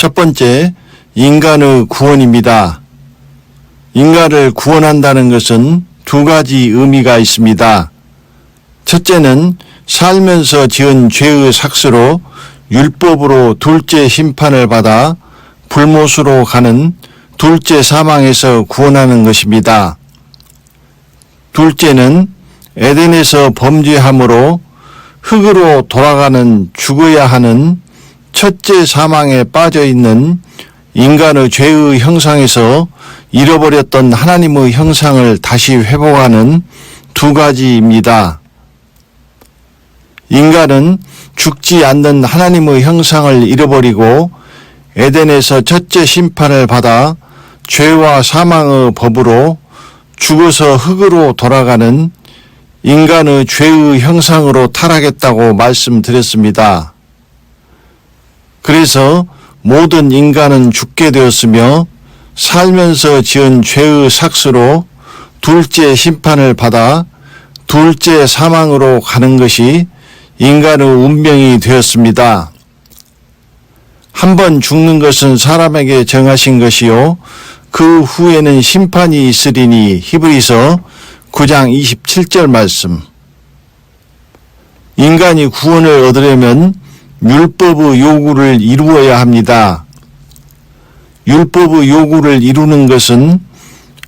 첫 번째, 인간의 구원입니다. 인간을 구원한다는 것은 두 가지 의미가 있습니다. 첫째는 살면서 지은 죄의 삭스로 율법으로 둘째 심판을 받아 불못으로 가는 둘째 사망에서 구원하는 것입니다. 둘째는 에덴에서 범죄함으로 흙으로 돌아가는 죽어야 하는 첫째 사망에 빠져 있는 인간의 죄의 형상에서 잃어버렸던 하나님의 형상을 다시 회복하는 두 가지입니다. 인간은 죽지 않는 하나님의 형상을 잃어버리고 에덴에서 첫째 심판을 받아 죄와 사망의 법으로 죽어서 흙으로 돌아가는 인간의 죄의 형상으로 타락했다고 말씀드렸습니다. 그래서 모든 인간은 죽게 되었으며 살면서 지은 죄의 삭스로 둘째 심판을 받아 둘째 사망으로 가는 것이 인간의 운명이 되었습니다. 한 번 죽는 것은 사람에게 정하신 것이요 그 후에는 심판이 있으리니 히브리서 9장 27절 말씀. 인간이 구원을 얻으려면 율법의 요구를 이루어야 합니다. 율법의 요구를 이루는 것은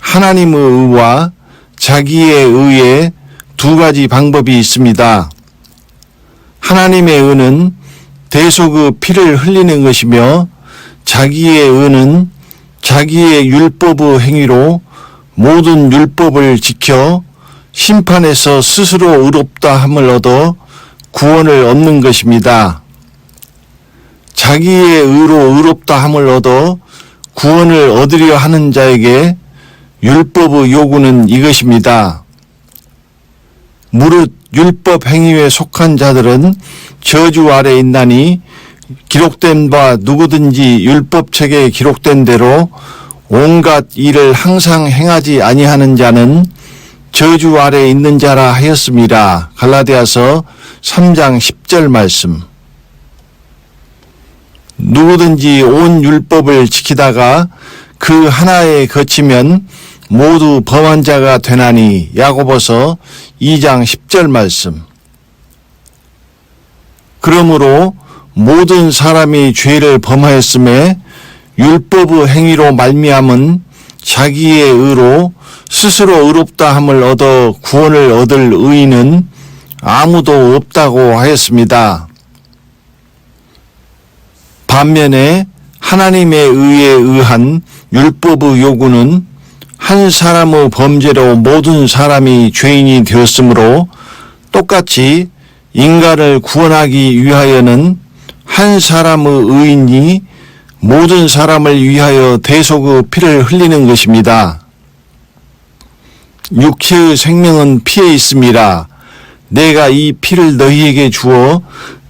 하나님의 의와 자기의 의에 두 가지 방법이 있습니다. 하나님의 의는 대속의 피를 흘리는 것이며 자기의 의는 자기의 율법의 행위로 모든 율법을 지켜 심판에서 스스로 의롭다 함을 얻어 구원을 얻는 것입니다. 자기의 의로 의롭다 함을 얻어 구원을 얻으려 하는 자에게 율법의 요구는 이것입니다. 무릇 율법 행위에 속한 자들은 저주 아래 있나니 기록된 바 누구든지 율법책에 기록된 대로 온갖 일을 항상 행하지 아니하는 자는 저주 아래 있는 자라 하였습니다. 갈라디아서 3장 10절 말씀. 누구든지 온 율법을 지키다가 그 하나에 거치면 모두 범한 자가 되나니 야고보서 2장 10절 말씀. 그러므로 모든 사람이 죄를 범하였음에 율법의 행위로 말미암은 자기의 의로 스스로 의롭다 함을 얻어 구원을 얻을 의인은 아무도 없다고 하였습니다. 반면에 하나님의 의에 의한 율법의 요구는 한 사람의 범죄로 모든 사람이 죄인이 되었으므로 똑같이 인간을 구원하기 위하여는 한 사람의 의인이 모든 사람을 위하여 대속의 피를 흘리는 것입니다. 육체의 생명은 피에 있음이라 내가 이 피를 너희에게 주어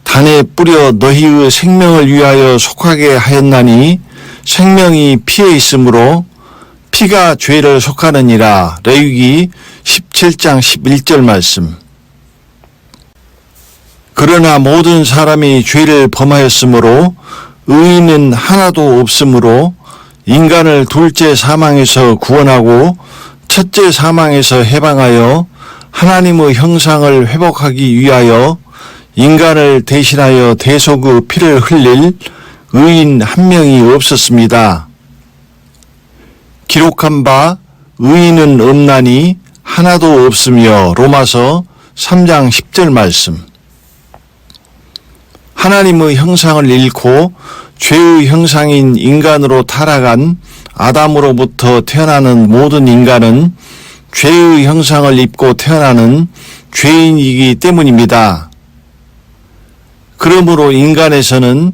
단에 뿌려 너희의 생명을 위하여 속하게 하였나니 생명이 피에 있으므로 피가 죄를 속하느니라. 레위기 17장 11절 말씀. 그러나 모든 사람이 죄를 범하였으므로 의인은 하나도 없으므로 인간을 둘째 사망에서 구원하고 첫째 사망에서 해방하여 하나님의 형상을 회복하기 위하여 인간을 대신하여 대속의 피를 흘릴 의인 한 명이 없었습니다. 기록한 바 의인은 없나니 하나도 없으며 로마서 3장 10절 말씀. 하나님의 형상을 잃고 죄의 형상인 인간으로 타락한 아담으로부터 태어나는 모든 인간은 죄의 형상을 입고 태어나는 죄인이기 때문입니다. 그러므로 인간에서는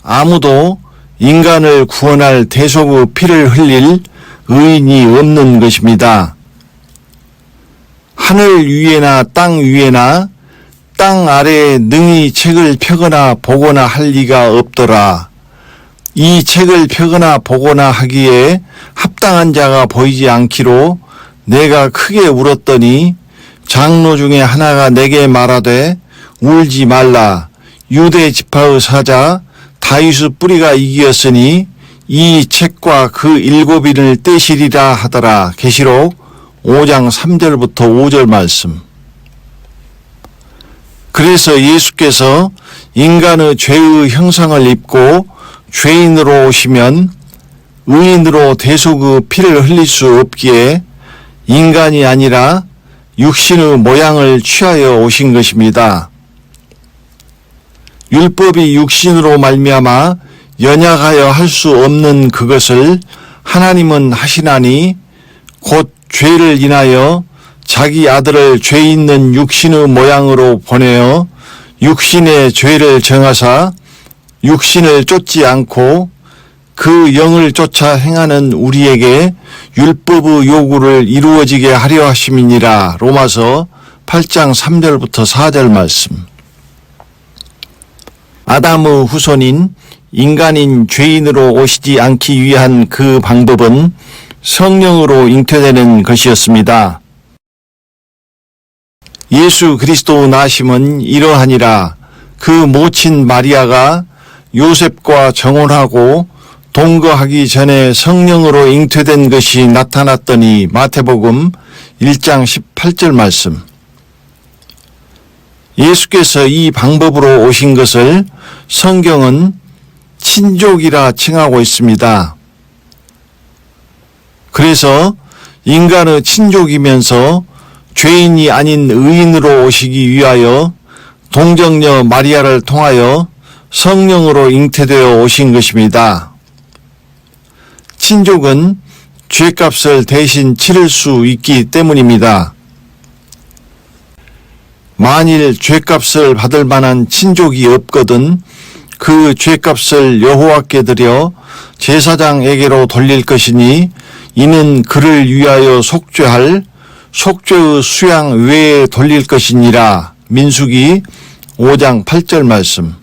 아무도 인간을 구원할 대속의 피를 흘릴 의인이 없는 것입니다. 하늘 위에나 땅 위에나 땅 아래에 능히 책을 펴거나 보거나 할 리가 없더라. 이 책을 펴거나 보거나 하기에 합당한 자가 보이지 않기로 내가 크게 울었더니 장로 중에 하나가 내게 말하되 울지 말라. 유대 지파의 사자 다윗의 뿌리가 이기었으니 이 책과 그 일곱인을 떼시리라 하더라. 계시록 5장 3절부터 5절 말씀. 그래서 예수께서 인간의 죄의 형상을 입고 죄인으로 오시면 의인으로 대속의 피를 흘릴 수 없기에 인간이 아니라 육신의 모양을 취하여 오신 것입니다. 율법이 육신으로 말미암아 연약하여 할 수 없는 그것을 하나님은 하시나니 곧 죄를 인하여 자기 아들을 죄 있는 육신의 모양으로 보내어 육신의 죄를 정하사 육신을 쫓지 않고 그 영을 쫓아 행하는 우리에게 율법의 요구를 이루어지게 하려 하심이니라. 로마서 8장 3절부터 4절 말씀. 아담의 후손인 인간인 죄인으로 오시지 않기 위한 그 방법은 성령으로 잉태되는 것이었습니다. 예수 그리스도 나심은 이러하니라. 그 모친 마리아가 요셉과 정혼하고 동거하기 전에 성령으로 잉태된 것이 나타났더니. 마태복음 1장 18절 말씀. 예수께서 이 방법으로 오신 것을 성경은 친족이라 칭하고 있습니다. 그래서 인간의 친족이면서 죄인이 아닌 의인으로 오시기 위하여 동정녀 마리아를 통하여 성령으로 잉태되어 오신 것입니다. 친족은 죄값을 대신 치를 수 있기 때문입니다. 만일 죄값을 받을 만한 친족이 없거든 그 죄값을 여호와께 드려 제사장에게로 돌릴 것이니 이는 그를 위하여 속죄할 속죄의 수양 외에 돌릴 것이니라. 민수기 5장 8절 말씀.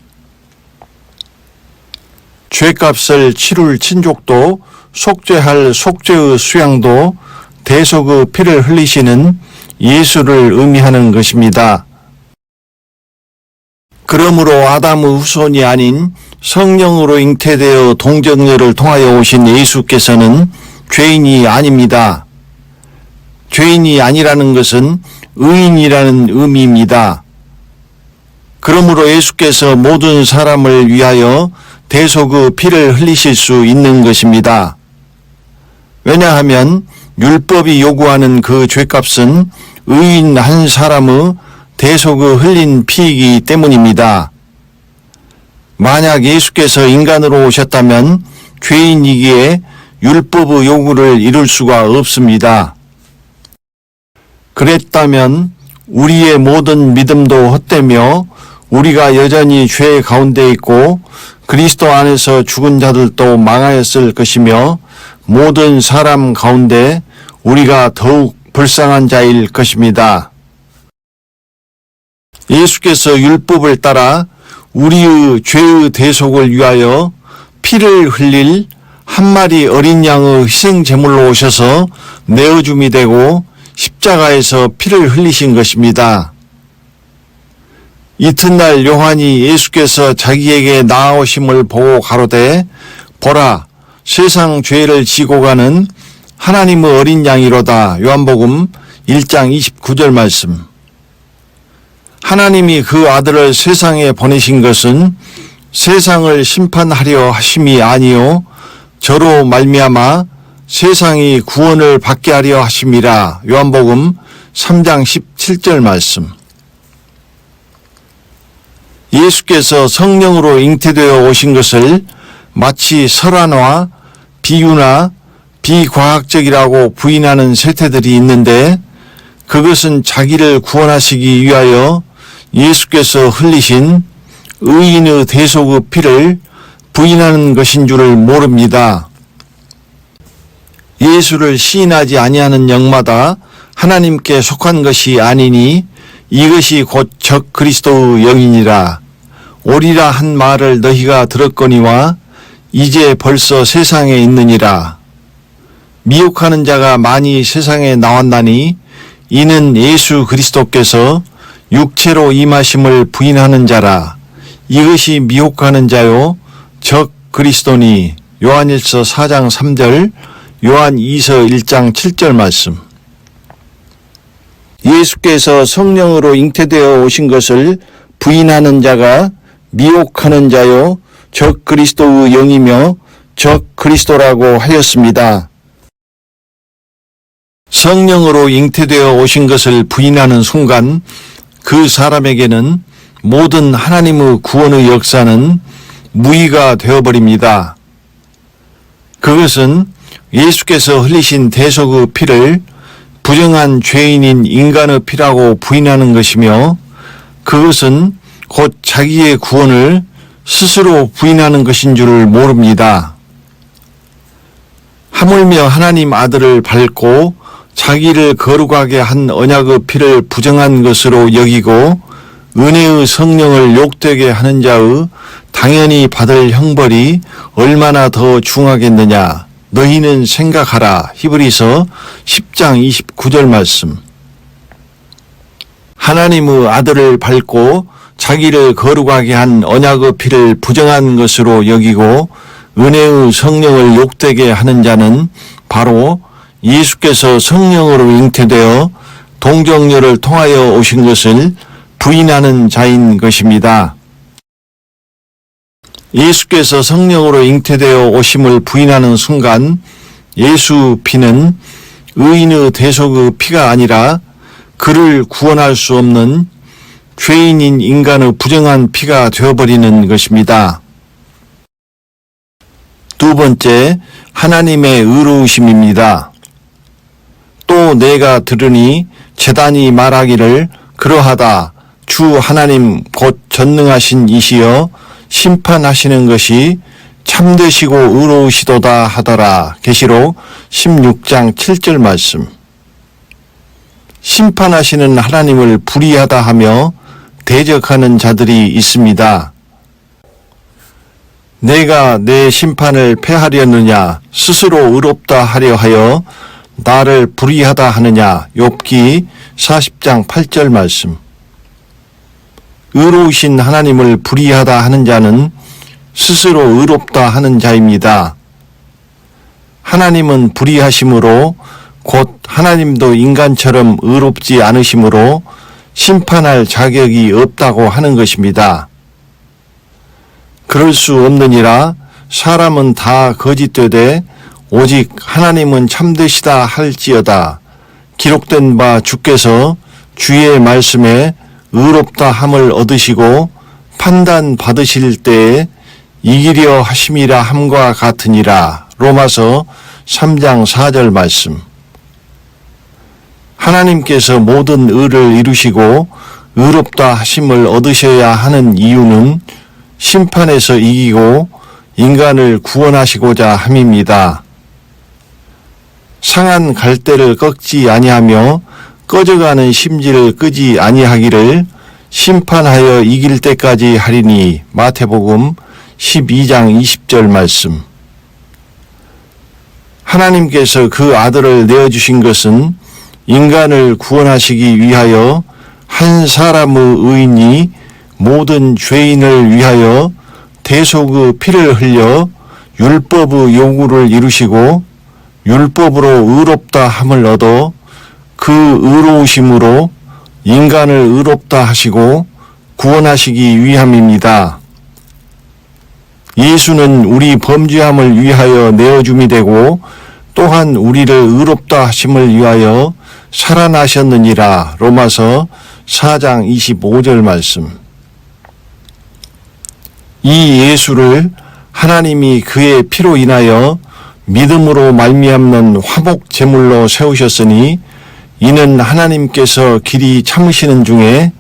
죄값을 치룰 친족도 속죄할 속죄의 수양도 대속의 피를 흘리시는 예수를 의미하는 것입니다. 그러므로 아담의 후손이 아닌 성령으로 잉태되어 동정녀를 통하여 오신 예수께서는 죄인이 아닙니다. 죄인이 아니라는 것은 의인이라는 의미입니다. 그러므로 예수께서 모든 사람을 위하여 대속의 피를 흘리실 수 있는 것입니다. 왜냐하면 율법이 요구하는 그 죄값은 의인 한 사람의 대속의 흘린 피이기 때문입니다. 만약 예수께서 인간으로 오셨다면 죄인이기에 율법의 요구를 이룰 수가 없습니다. 그랬다면 우리의 모든 믿음도 헛되며 우리가 여전히 죄 가운데 있고 그리스도 안에서 죽은 자들도 망하였을 것이며 모든 사람 가운데 우리가 더욱 불쌍한 자일 것입니다. 예수께서 율법을 따라 우리의 죄의 대속을 위하여 피를 흘릴 한 마리 어린 양의 희생 제물로 오셔서 내어줌이 되고 십자가에서 피를 흘리신 것입니다. 이튿날 요한이 예수께서 자기에게 나아오심을 보고 가로되 보라 세상 죄를 지고 가는 하나님의 어린 양이로다. 요한복음 1장 29절 말씀. 하나님이 그 아들을 세상에 보내신 것은 세상을 심판하려 하심이 아니요 저로 말미암아 세상이 구원을 받게 하려 하심이라. 요한복음 3장 17절 말씀. 예수께서 성령으로 잉태되어 오신 것을 마치 설화나 비유나 비과학적이라고 부인하는 세태들이 있는데 그것은 자기를 구원하시기 위하여 예수께서 흘리신 의인의 대속의 피를 부인하는 것인 줄을 모릅니다. 예수를 시인하지 아니하는 영마다 하나님께 속한 것이 아니니 이것이 곧 적 그리스도의 영이니라. 오리라 한 말을 너희가 들었거니와 이제 벌써 세상에 있느니라. 미혹하는 자가 많이 세상에 나왔나니 이는 예수 그리스도께서 육체로 임하심을 부인하는 자라. 이것이 미혹하는 자요 적 그리스도니 요한일서 4장 3절, 요한 2서 1장 7절 말씀. 예수께서 성령으로 잉태되어 오신 것을 부인하는 자가 미혹하는 자요 적 그리스도의 영이며 적 그리스도라고 하였습니다. 성령으로 잉태되어 오신 것을 부인하는 순간 그 사람에게는 모든 하나님의 구원의 역사는 무의가 되어버립니다. 그것은 예수께서 흘리신 대속의 피를 부정한 죄인인 인간의 피라고 부인하는 것이며 그것은 곧 자기의 구원을 스스로 부인하는 것인 줄 모릅니다. 하물며 하나님 아들을 밟고 자기를 거룩하게 한 언약의 피를 부정한 것으로 여기고 은혜의 성령을 욕되게 하는 자의 당연히 받을 형벌이 얼마나 더 중하겠느냐. 너희는 생각하라. 히브리서 10장 29절 말씀. 하나님의 아들을 밟고 자기를 거룩하게 한 언약의 피를 부정한 것으로 여기고 은혜의 성령을 욕되게 하는 자는 바로 예수께서 성령으로 잉태되어 동정녀를 통하여 오신 것을 부인하는 자인 것입니다. 예수께서 성령으로 잉태되어 오심을 부인하는 순간 예수 피는 의인의 대속의 피가 아니라 그를 구원할 수 없는 죄인인 인간의 부정한 피가 되어버리는 것입니다. 두 번째, 하나님의 의로우심입니다. 또 내가 들으니 제단이 말하기를 그러하다. 주 하나님 곧 전능하신 이시여 심판하시는 것이 참되시고 의로우시도다 하더라. 계시록 16장 7절 말씀. 심판하시는 하나님을 불의하다 하며 대적하는 자들이 있습니다. 내가 내 심판을 패하려느냐 스스로 의롭다 하려 하여 나를 불의하다 하느냐. 욥기 40장 8절 말씀. 의로우신 하나님을 불의하다 하는 자는 스스로 의롭다 하는 자입니다. 하나님은 불의하심으로 곧 하나님도 인간처럼 의롭지 않으심으로 심판할 자격이 없다고 하는 것입니다. 그럴 수 없느니라. 사람은 다 거짓되되 오직 하나님은 참되시다 할지어다. 기록된 바 주께서 주의 말씀에 의롭다 함을 얻으시고 판단 받으실 때에 이기려 하심이라 함과 같으니라. 로마서 3장 4절 말씀. 하나님께서 모든 의를 이루시고 의롭다 하심을 얻으셔야 하는 이유는 심판에서 이기고 인간을 구원하시고자 함입니다. 상한 갈대를 꺾지 아니하며 꺼져가는 심지를 끄지 아니하기를 심판하여 이길 때까지 하리니. 마태복음 12장 20절 말씀. 하나님께서 그 아들을 내어주신 것은 인간을 구원하시기 위하여 한 사람의 의인이 모든 죄인을 위하여 대속의 피를 흘려 율법의 요구를 이루시고 율법으로 의롭다 함을 얻어 그 의로우심으로 인간을 의롭다 하시고 구원하시기 위함입니다. 예수는 우리 범죄함을 위하여 내어줌이 되고 또한 우리를 의롭다 하심을 위하여 살아나셨느니라. 로마서 4장 25절 말씀. 이 예수를 하나님이 그의 피로 인하여 믿음으로 말미암는 화목 제물로 세우셨으니 이는 하나님께서 길이 참으시는 중에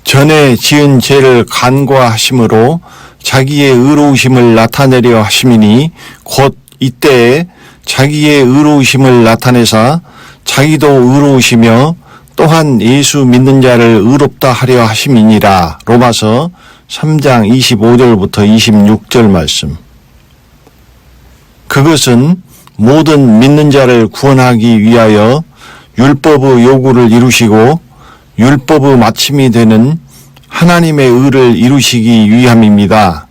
전에 지은 죄를 간과하심으로 자기의 의로우심을 나타내려 하심이니 곧 이때에 자기의 의로우심을 나타내사 자기도 의로우시며 또한 예수 믿는 자를 의롭다 하려 하심이니라. 로마서 3장 25절부터 26절 말씀. 그것은 모든 믿는 자를 구원하기 위하여 율법의 요구를 이루시고 율법의 마침이 되는 하나님의 의를 이루시기 위함입니다.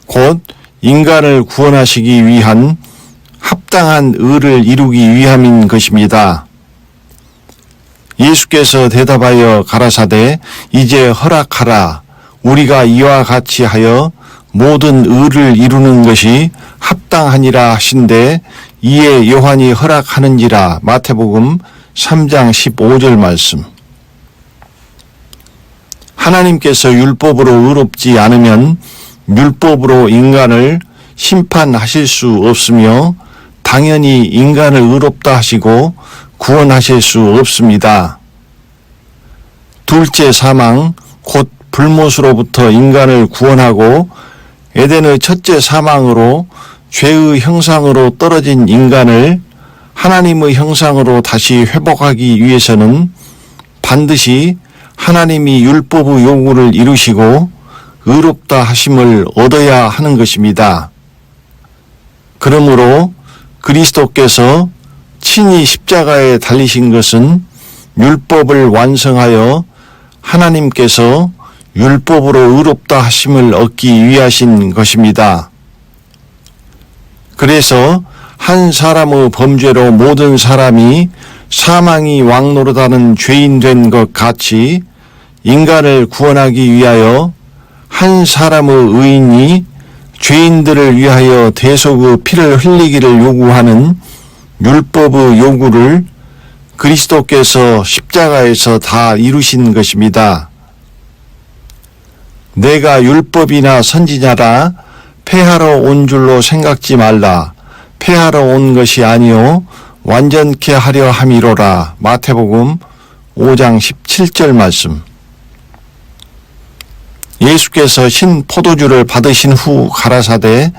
곧 인간을 구원하시기 위한 합당한 의를 이루기 위함인 것입니다. 예수께서 대답하여 가라사대 이제 허락하라. 우리가 이와 같이 하여 모든 의를 이루는 것이 합당하니라 하신대 이에 요한이 허락하는지라. 마태복음 3장 15절 말씀. 하나님께서 율법으로 의롭지 않으면 율법으로 인간을 심판하실 수 없으며 당연히 인간을 의롭다 하시고 구원하실 수 없습니다. 둘째 사망, 곧 불못으로부터 인간을 구원하고 에덴의 첫째 사망으로 죄의 형상으로 떨어진 인간을 하나님의 형상으로 다시 회복하기 위해서는 반드시 하나님이 율법의 요구를 이루시고 의롭다 하심을 얻어야 하는 것입니다. 그러므로 그리스도께서 친히 십자가에 달리신 것은 율법을 완성하여 하나님께서 율법으로 의롭다 하심을 얻기 위하신 것입니다. 그래서 한 사람의 범죄로 모든 사람이 사망이 왕노릇하는 죄인 된 것 같이 인간을 구원하기 위하여 한 사람의 의인이 죄인들을 위하여 대속의 피를 흘리기를 요구하는 율법의 요구를 그리스도께서 십자가에서 다 이루신 것입니다. 내가 율법이나 선지자라 폐하러 온 줄로 생각지 말라. 폐하러 온 것이 아니요 완전케 하려 함이로라. 마태복음 5장 17절 말씀. 예수께서 신 포도주를 받으신 후 가라사대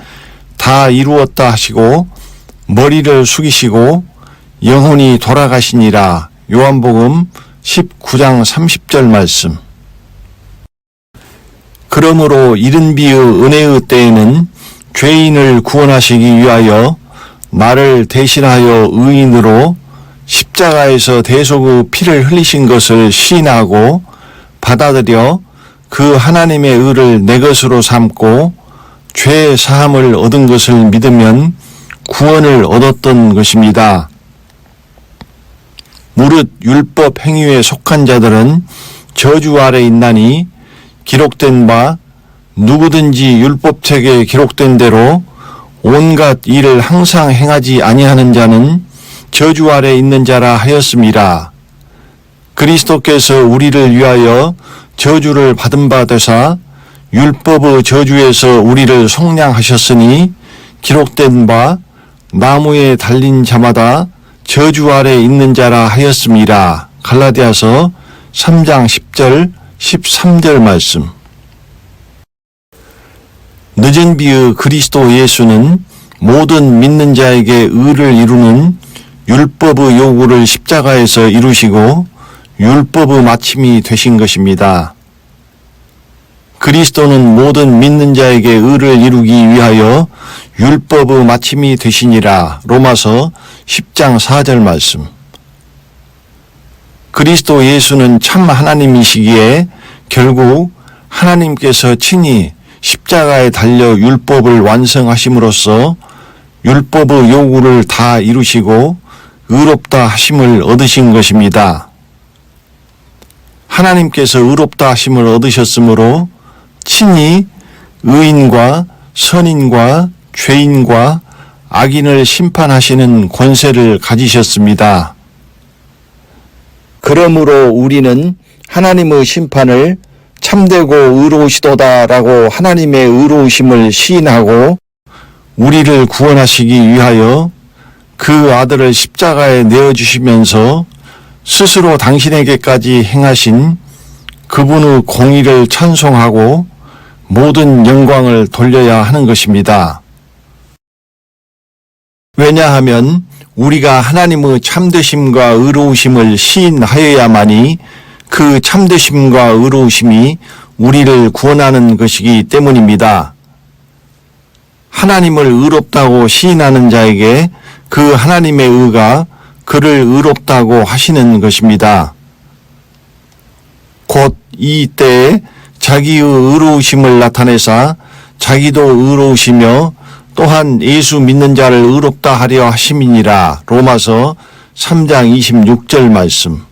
다 이루었다 하시고 머리를 숙이시고 영혼이 돌아가시니라. 요한복음 19장 30절 말씀. 그러므로 이른 비의 은혜의 때에는 죄인을 구원하시기 위하여 나를 대신하여 의인으로 십자가에서 대속의 피를 흘리신 것을 시인하고 받아들여 그 하나님의 의를 내 것으로 삼고 죄 사함을 얻은 것을 믿으면 구원을 얻었던 것입니다. 무릇 율법 행위에 속한 자들은 저주 아래 있나니 기록된 바 누구든지 율법책에 기록된 대로 온갖 일을 항상 행하지 아니하는 자는 저주 아래 있는 자라 하였음이라. 그리스도께서 우리를 위하여 저주를 받은 바 되사 율법의 저주에서 우리를 속량하셨으니 기록된 바 나무에 달린 자마다 저주 아래 있는 자라 하였음이라. 갈라디아서 3장 10절 13절 말씀. 늦은 비의 그리스도 예수는 모든 믿는 자에게 의를 이루는 율법의 요구를 십자가에서 이루시고 율법의 마침이 되신 것입니다. 그리스도는 모든 믿는 자에게 의를 이루기 위하여 율법의 마침이 되시니라. 로마서 10장 4절 말씀. 그리스도 예수는 참 하나님이시기에 결국 하나님께서 친히 십자가에 달려 율법을 완성하심으로써 율법의 요구를 다 이루시고 의롭다 하심을 얻으신 것입니다. 하나님께서 의롭다 하심을 얻으셨으므로 친히 의인과 선인과 죄인과 악인을 심판하시는 권세를 가지셨습니다. 그러므로 우리는 하나님의 심판을 참되고 의로우시도다라고 하나님의 의로우심을 시인하고 우리를 구원하시기 위하여 그 아들을 십자가에 내어주시면서 스스로 당신에게까지 행하신 그분의 공의를 찬송하고 모든 영광을 돌려야 하는 것입니다. 왜냐하면 우리가 하나님의 참되심과 의로우심을 시인하여야만이 그 참되심과 의로우심이 우리를 구원하는 것이기 때문입니다. 하나님을 의롭다고 시인하는 자에게 그 하나님의 의가 그를 의롭다고 하시는 것입니다. 곧 이 때에 자기의 의로우심을 나타내사 자기도 의로우시며 또한 예수 믿는 자를 의롭다 하려 하심이니라. 로마서 3장 26절 말씀.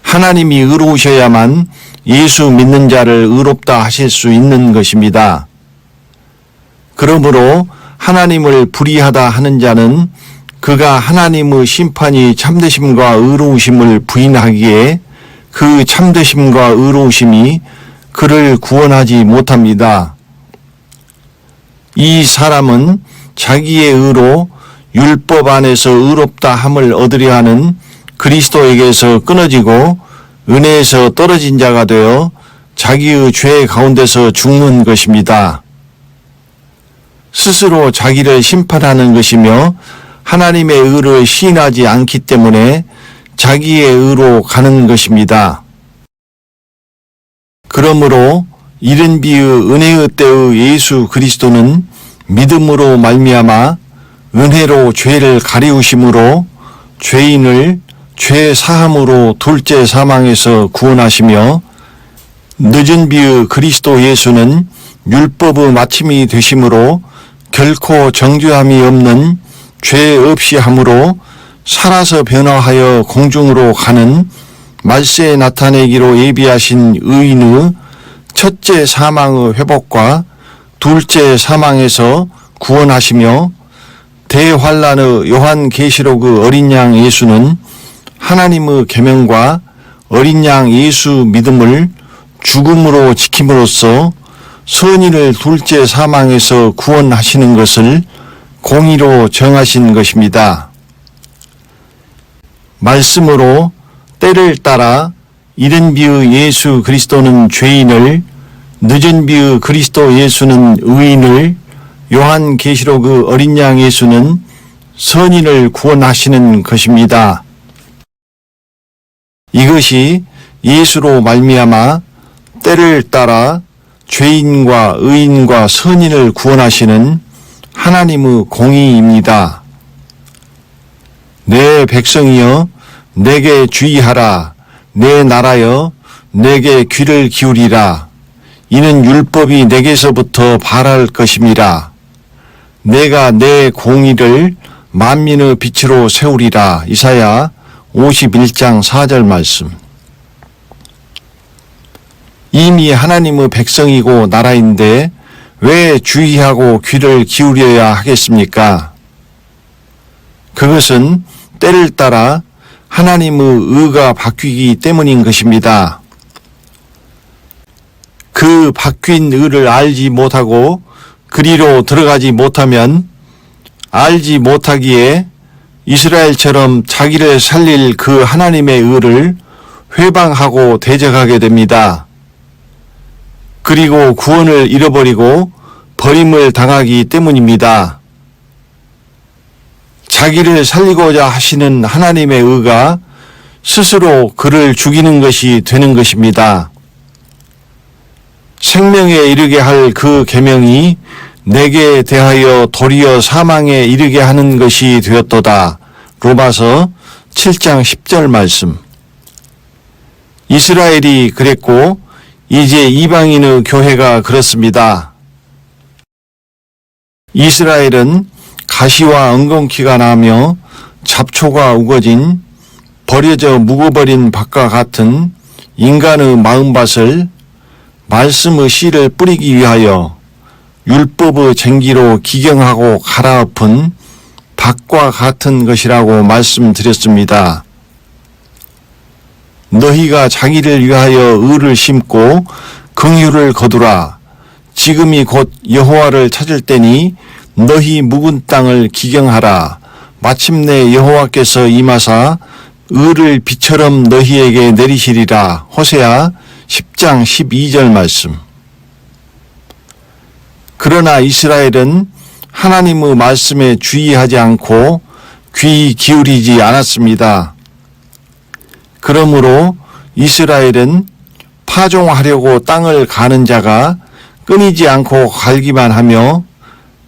하나님이 의로우셔야만 예수 믿는 자를 의롭다 하실 수 있는 것입니다. 그러므로 하나님을 불의하다 하는 자는 그가 하나님의 심판이 참되심과 의로우심을 부인하기에 그 참되심과 의로우심이 그를 구원하지 못합니다. 이 사람은 자기의 의로 율법 안에서 의롭다 함을 얻으려 하는 그리스도에게서 끊어지고 은혜에서 떨어진 자가 되어 자기의 죄 가운데서 죽는 것입니다. 스스로 자기를 심판하는 것이며 하나님의 의를 시인하지 않기 때문에 자기의 의로 가는 것입니다. 그러므로 이른 비의 은혜의 때의 예수 그리스도는 믿음으로 말미암아 은혜로 죄를 가리우심으로 죄인을 죄 사함으로 둘째 사망에서 구원하시며 늦은 비의 그리스도 예수는 율법의 마침이 되심으로 결코 정죄함이 없는 죄 없이 함으로 살아서 변화하여 공중으로 가는 말세에 나타내기로 예비하신 의인의 첫째 사망의 회복과 둘째 사망에서 구원하시며 대환란의 요한계시록의 어린 양 예수는 하나님의 계명과 어린 양 예수 믿음을 죽음으로 지킴으로써 선인을 둘째 사망에서 구원하시는 것을 공의로 정하신 것입니다. 말씀으로 때를 따라 이른 비의 예수 그리스도는 죄인을, 늦은 비의 그리스도 예수는 의인을, 요한계시록의 어린 양 예수는 선인을 구원하시는 것입니다. 이것이 예수로 말미암아 때를 따라 죄인과 의인과 선인을 구원하시는 하나님의 공의입니다. 내 백성이여 내게 주의하라. 내 나라여 내게 귀를 기울이라. 이는 율법이 내게서부터 발할 것임이라. 내가 내 공의를 만민의 빛으로 세우리라. 이사야 51장 4절 말씀. 이미 하나님의 백성이고 나라인데 왜 주의하고 귀를 기울여야 하겠습니까? 그것은 때를 따라 하나님의 의가 바뀌기 때문인 것입니다. 그 바뀐 의를 알지 못하고 그리로 들어가지 못하면 알지 못하기에 이스라엘처럼 자기를 살릴 그 하나님의 의를 회방하고 대적하게 됩니다. 그리고 구원을 잃어버리고 버림을 당하기 때문입니다. 자기를 살리고자 하시는 하나님의 의가 스스로 그를 죽이는 것이 되는 것입니다. 생명에 이르게 할 그 계명이 내게 대하여 도리어 사망에 이르게 하는 것이 되었도다. 로마서 7장 10절 말씀. 이스라엘이 그랬고 이제 이방인의 교회가 그렇습니다. 이스라엘은 가시와 엉겅퀴가 나며 잡초가 우거진 버려져 묵어버린 밭과 같은 인간의 마음밭을 말씀의 씨를 뿌리기 위하여 율법의 쟁기로 기경하고 갈아엎은 밭과 같은 것이라고 말씀드렸습니다. 너희가 자기를 위하여 의를 심고 긍휼을 거두라. 지금이 곧 여호와를 찾을 때니 너희 묵은 땅을 기경하라. 마침내 여호와께서 임하사 의를 비처럼 너희에게 내리시리라. 호세아 10장 12절 말씀. 그러나 이스라엘은 하나님의 말씀에 주의하지 않고 귀 기울이지 않았습니다. 그러므로 이스라엘은 파종하려고 땅을 가는 자가 끊이지 않고 갈기만 하며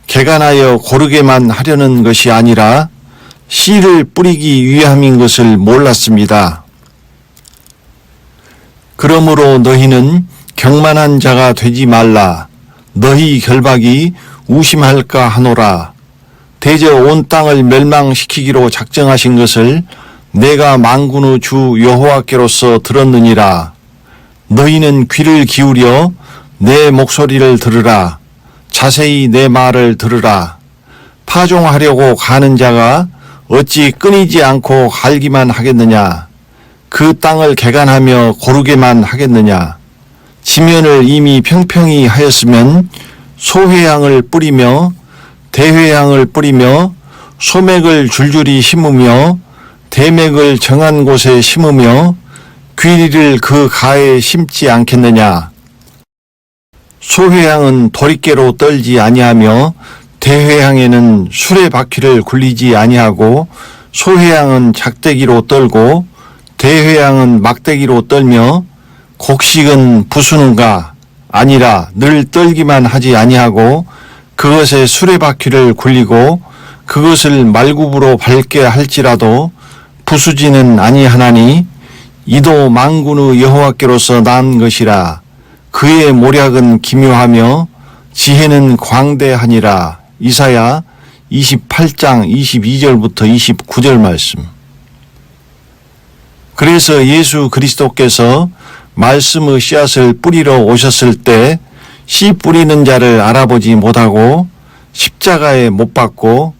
개간하여 고르게만 하려는 것이 아니라 씨를 뿌리기 위함인 것을 몰랐습니다. 그러므로 너희는 경만한 자가 되지 말라. 너희 결박이 우심할까 하노라. 대저 온 땅을 멸망시키기로 작정하신 것을 내가 만군의 주 여호와께로서 들었느니라. 너희는 귀를 기울여 내 목소리를 들으라. 자세히 내 말을 들으라. 파종하려고 가는 자가 어찌 끊이지 않고 갈기만 하겠느냐. 그 땅을 개간하며 고르게만 하겠느냐. 지면을 이미 평평히 하였으면 소회향을 뿌리며 대회향을 뿌리며 소맥을 줄줄이 심으며 대맥을 정한 곳에 심으며 귀리를 그 가에 심지 않겠느냐. 소회향은 도리깨로 떨지 아니하며 대회향에는 수레바퀴를 굴리지 아니하고 소회향은 작대기로 떨고 대회향은 막대기로 떨며 곡식은 부수는가 아니라 늘 떨기만 하지 아니하고 그것에 수레바퀴를 굴리고 그것을 말굽으로 밟게 할지라도 부수지는 아니하나니 이도 만군의 여호와께로서 난 것이라. 그의 모략은 기묘하며 지혜는 광대하니라. 이사야 28장 22절부터 29절 말씀. 그래서 예수 그리스도께서 말씀의 씨앗을 뿌리러 오셨을 때 씨 뿌리는 자를 알아보지 못하고 십자가에 못 박고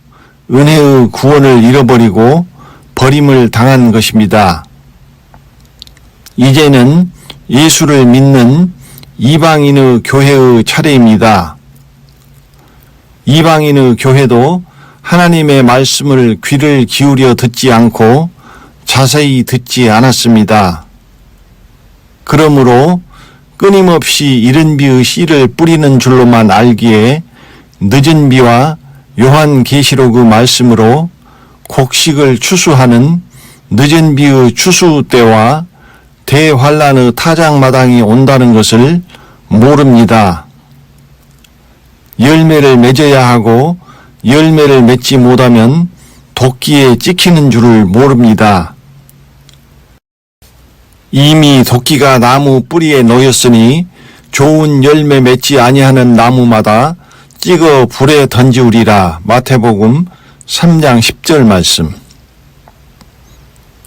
은혜의 구원을 잃어버리고 버림을 당한 것입니다. 이제는 예수를 믿는 이방인의 교회의 차례입니다. 이방인의 교회도 하나님의 말씀을 귀를 기울여 듣지 않고 자세히 듣지 않았습니다. 그러므로 끊임없이 이른 비의 씨를 뿌리는 줄로만 알기에 늦은 비와 요한계시록의 말씀으로 곡식을 추수하는 늦은 비의 추수 때와 대환란의 타작마당이 온다는 것을 모릅니다. 열매를 맺어야 하고 열매를 맺지 못하면 도끼에 찍히는 줄을 모릅니다. 이미 도끼가 나무 뿌리에 놓였으니 좋은 열매 맺지 아니하는 나무마다 찍어 불에 던지우리라. 마태복음 3장 10절 말씀.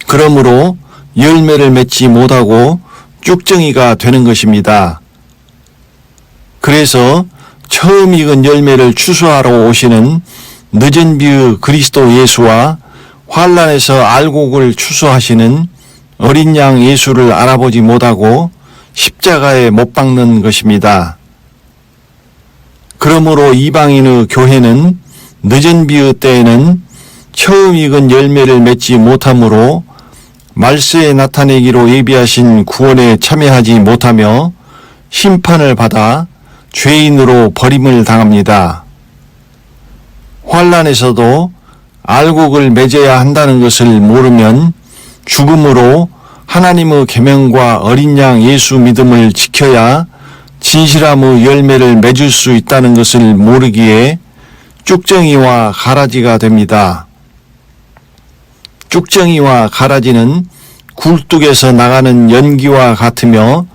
그러므로 열매를 맺지 못하고 쭉정이가 되는 것입니다. 그래서 처음 익은 열매를 추수하러 오시는 늦은 비의 그리스도 예수와 환란에서 알곡을 추수하시는 어린 양 예수를 알아보지 못하고 십자가에 못 박는 것입니다. 그러므로 이방인의 교회는 늦은 비의 때에는 처음 익은 열매를 맺지 못하므로 말세에 나타내기로 예비하신 구원에 참여하지 못하며 심판을 받아 죄인으로 버림을 당합니다. 환란에서도 알곡을 맺어야 한다는 것을 모르면 죽음으로 하나님의 계명과 어린 양 예수 믿음을 지켜야 진실함의 열매를 맺을 수 있다는 것을 모르기에 쭉정이와 가라지가 됩니다. 쭉정이와 가라지는 굴뚝에서 나가는 연기와 같으며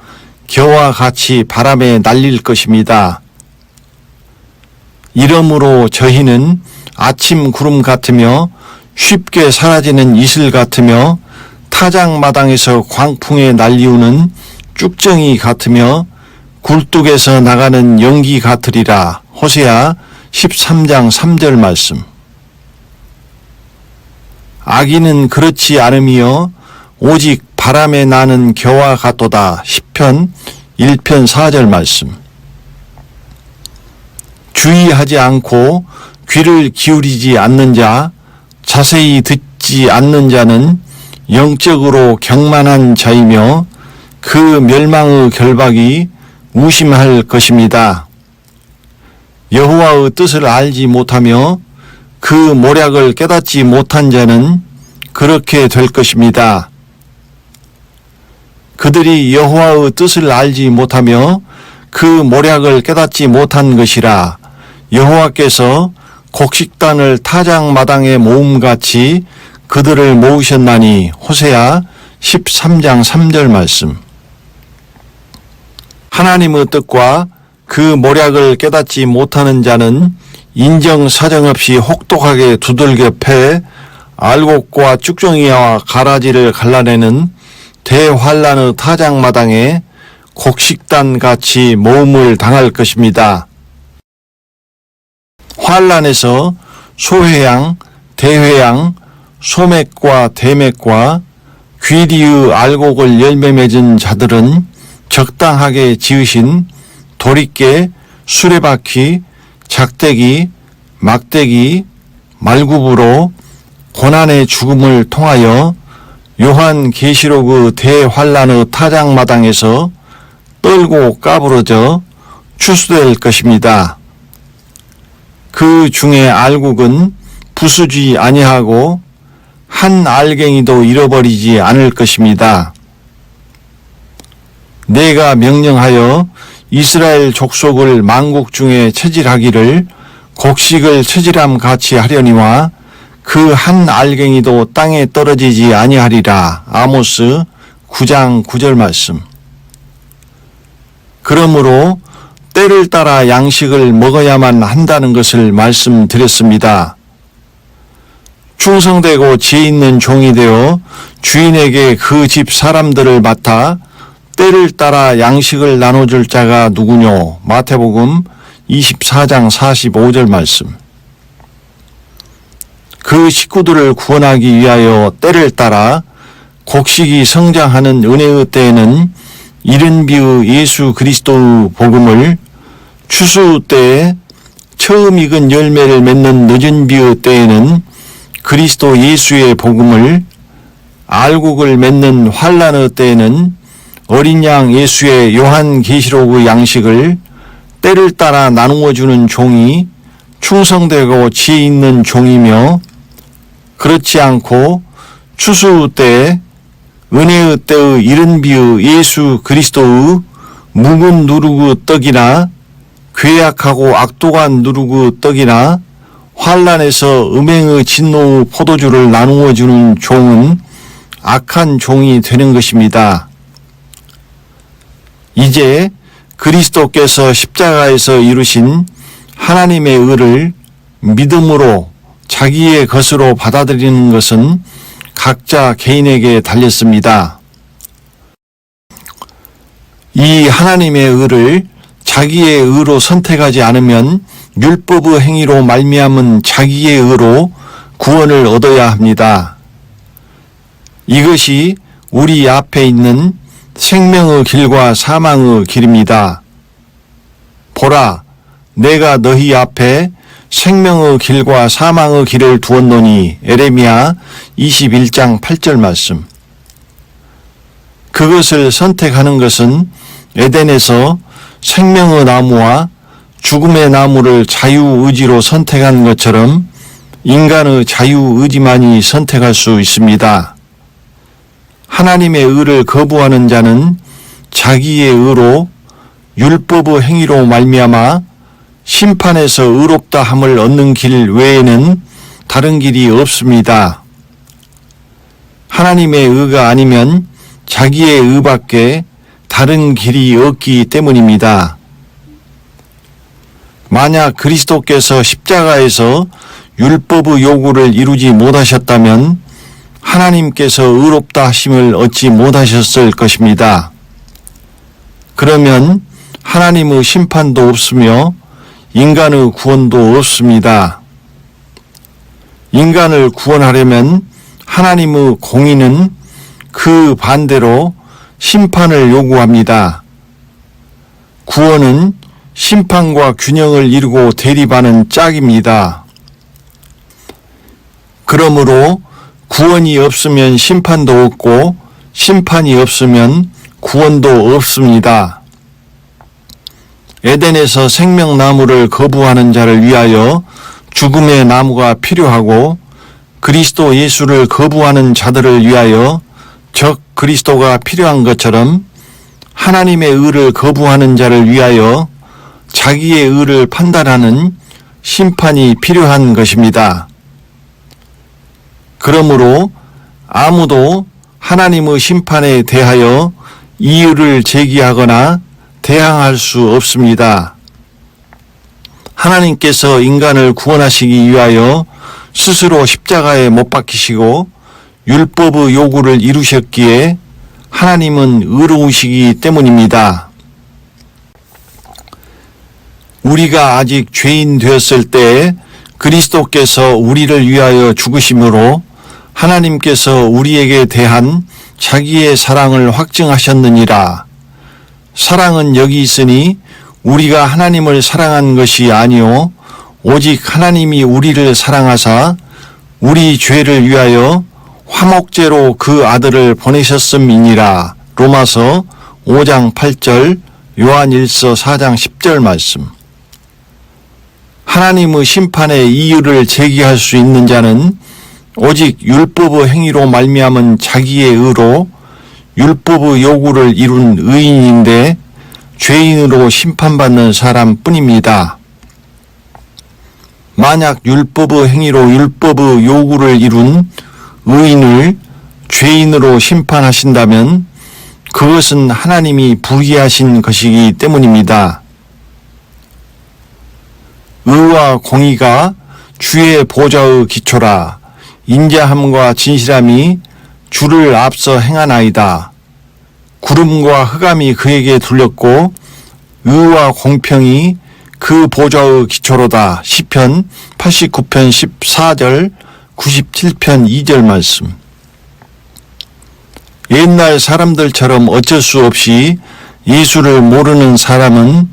겨와 같이 바람에 날릴 것입니다. 이러므로 저희는 아침 구름 같으며 쉽게 사라지는 이슬 같으며 타작마당에서 광풍에 날리우는 쭉정이 같으며 굴뚝에서 나가는 연기 같으리라. 호세아 13장 3절 말씀. 악인은 그렇지 않으며 오직 바람에 나는 겨와 같도다. 시편 1편 4절 말씀. 주의하지 않고 귀를 기울이지 않는 자, 자세히 듣지 않는 자는 영적으로 경만한 자이며 그 멸망의 결박이 무심할 것입니다. 여호와의 뜻을 알지 못하며 그 모략을 깨닫지 못한 자는 그렇게 될 것입니다. 그들이 여호와의 뜻을 알지 못하며 그 모략을 깨닫지 못한 것이라. 여호와께서 곡식단을 타작마당에 모음같이 그들을 모으셨나니. 호세아 13장 3절 말씀. 하나님의 뜻과 그 모략을 깨닫지 못하는 자는 인정사정 없이 혹독하게 두들겨 패 알곡과 쭉정이와 가라지를 갈라내는 대환란의 타작마당에 곡식단같이 모험을 당할 것입니다. 환란에서 소회양, 대회양, 소맥과 대맥과 귀리의 알곡을 열매 맺은 자들은 적당하게 지으신 도리깨, 수레바퀴, 작대기, 막대기, 말굽으로 고난의 죽음을 통하여 요한계시록의 대환란의 타작마당에서 떨고 까부러져 추수될 것입니다. 그 중에 알곡은 부수지 아니하고 한 알갱이도 잃어버리지 않을 것입니다. 내가 명령하여 이스라엘 족속을 만국 중에 체질하기를 곡식을 체질함 같이 하려니와 그 한 알갱이도 땅에 떨어지지 아니하리라. 아모스 9장 9절 말씀. 그러므로 때를 따라 양식을 먹어야만 한다는 것을 말씀드렸습니다. 충성되고 지혜 있는 종이 되어 주인에게 그 집 사람들을 맡아 때를 따라 양식을 나눠줄 자가 누구뇨? 마태복음 24장 45절 말씀. 그 식구들을 구원하기 위하여 때를 따라 곡식이 성장하는 은혜의 때에는 이른 비의 예수 그리스도의 복음을, 추수 때에 처음 익은 열매를 맺는 늦은 비의 때에는 그리스도 예수의 복음을, 알곡을 맺는 환란의 때에는 어린 양 예수의 요한계시록의 양식을 때를 따라 나누어 주는 종이 충성되고 지혜 있는 종이며, 그렇지 않고 추수 때에 은혜의 때의 이른 비의 예수 그리스도의 묵은 누룩의 떡이나 괴약하고 악독한 누룩의 떡이나 환란에서 음행의 진노의 포도주를 나누어 주는 종은 악한 종이 되는 것입니다. 이제 그리스도께서 십자가에서 이루신 하나님의 의를 믿음으로 자기의 것으로 받아들이는 것은 각자 개인에게 달렸습니다. 이 하나님의 의를 자기의 의로 선택하지 않으면 율법의 행위로 말미암은 자기의 의로 구원을 얻어야 합니다. 이것이 우리 앞에 있는 생명의 길과 사망의 길입니다. 보라, 내가 너희 앞에 생명의 길과 사망의 길을 두었노니. 에레미야 21장 8절 말씀. 그것을 선택하는 것은 에덴에서 생명의 나무와 죽음의 나무를 자유의지로 선택한 것처럼 인간의 자유의지만이 선택할 수 있습니다. 하나님의 의를 거부하는 자는 자기의 의로 율법의 행위로 말미암아 심판에서 의롭다 함을 얻는 길 외에는 다른 길이 없습니다. 하나님의 의가 아니면 자기의 의밖에 다른 길이 없기 때문입니다. 만약 그리스도께서 십자가에서 율법의 요구를 이루지 못하셨다면 하나님께서 의롭다 하심을 얻지 못하셨을 것입니다. 그러면 하나님의 심판도 없으며 인간의 구원도 없습니다. 인간을 구원하려면 하나님의 공의는 그 반대로 심판을 요구합니다. 구원은 심판과 균형을 이루고 대립하는 짝입니다. 그러므로 구원이 없으면 심판도 없고 심판이 없으면 구원도 없습니다. 에덴에서 생명나무를 거부하는 자를 위하여 죽음의 나무가 필요하고 그리스도 예수를 거부하는 자들을 위하여 적 그리스도가 필요한 것처럼 하나님의 의를 거부하는 자를 위하여 자기의 의를 판단하는 심판이 필요한 것입니다. 그러므로 아무도 하나님의 심판에 대하여 이의를 제기하거나 대항할 수 없습니다. 하나님께서 인간을 구원하시기 위하여 스스로 십자가에 못 박히시고 율법의 요구를 이루셨기에 하나님은 의로우시기 때문입니다. 우리가 아직 죄인 되었을 때 그리스도께서 우리를 위하여 죽으심으로 하나님께서 우리에게 대한 자기의 사랑을 확증하셨느니라. 사랑은 여기 있으니 우리가 하나님을 사랑한 것이 아니요 오직 하나님이 우리를 사랑하사 우리 죄를 위하여 화목제로 그 아들을 보내셨음이니라. 로마서 5장 8절, 요한일서 4장 10절 말씀. 하나님의 심판의 이유를 제기할 수 있는 자는 오직 율법의 행위로 말미암은 자기의 의로 율법의 요구를 이룬 의인인데 죄인으로 심판받는 사람뿐입니다. 만약 율법의 행위로 율법의 요구를 이룬 의인을 죄인으로 심판하신다면 그것은 하나님이 불의하신 것이기 때문입니다. 의와 공의가 주의 보좌의 기초라. 인자함과 진실함이 주를 앞서 행하나이다. 구름과 흑암이 그에게 둘렸고 의와 공평이 그 보좌의 기초로다. 시편 89편 14절 97편 2절 말씀. 옛날 사람들처럼 어쩔 수 없이 예수를 모르는 사람은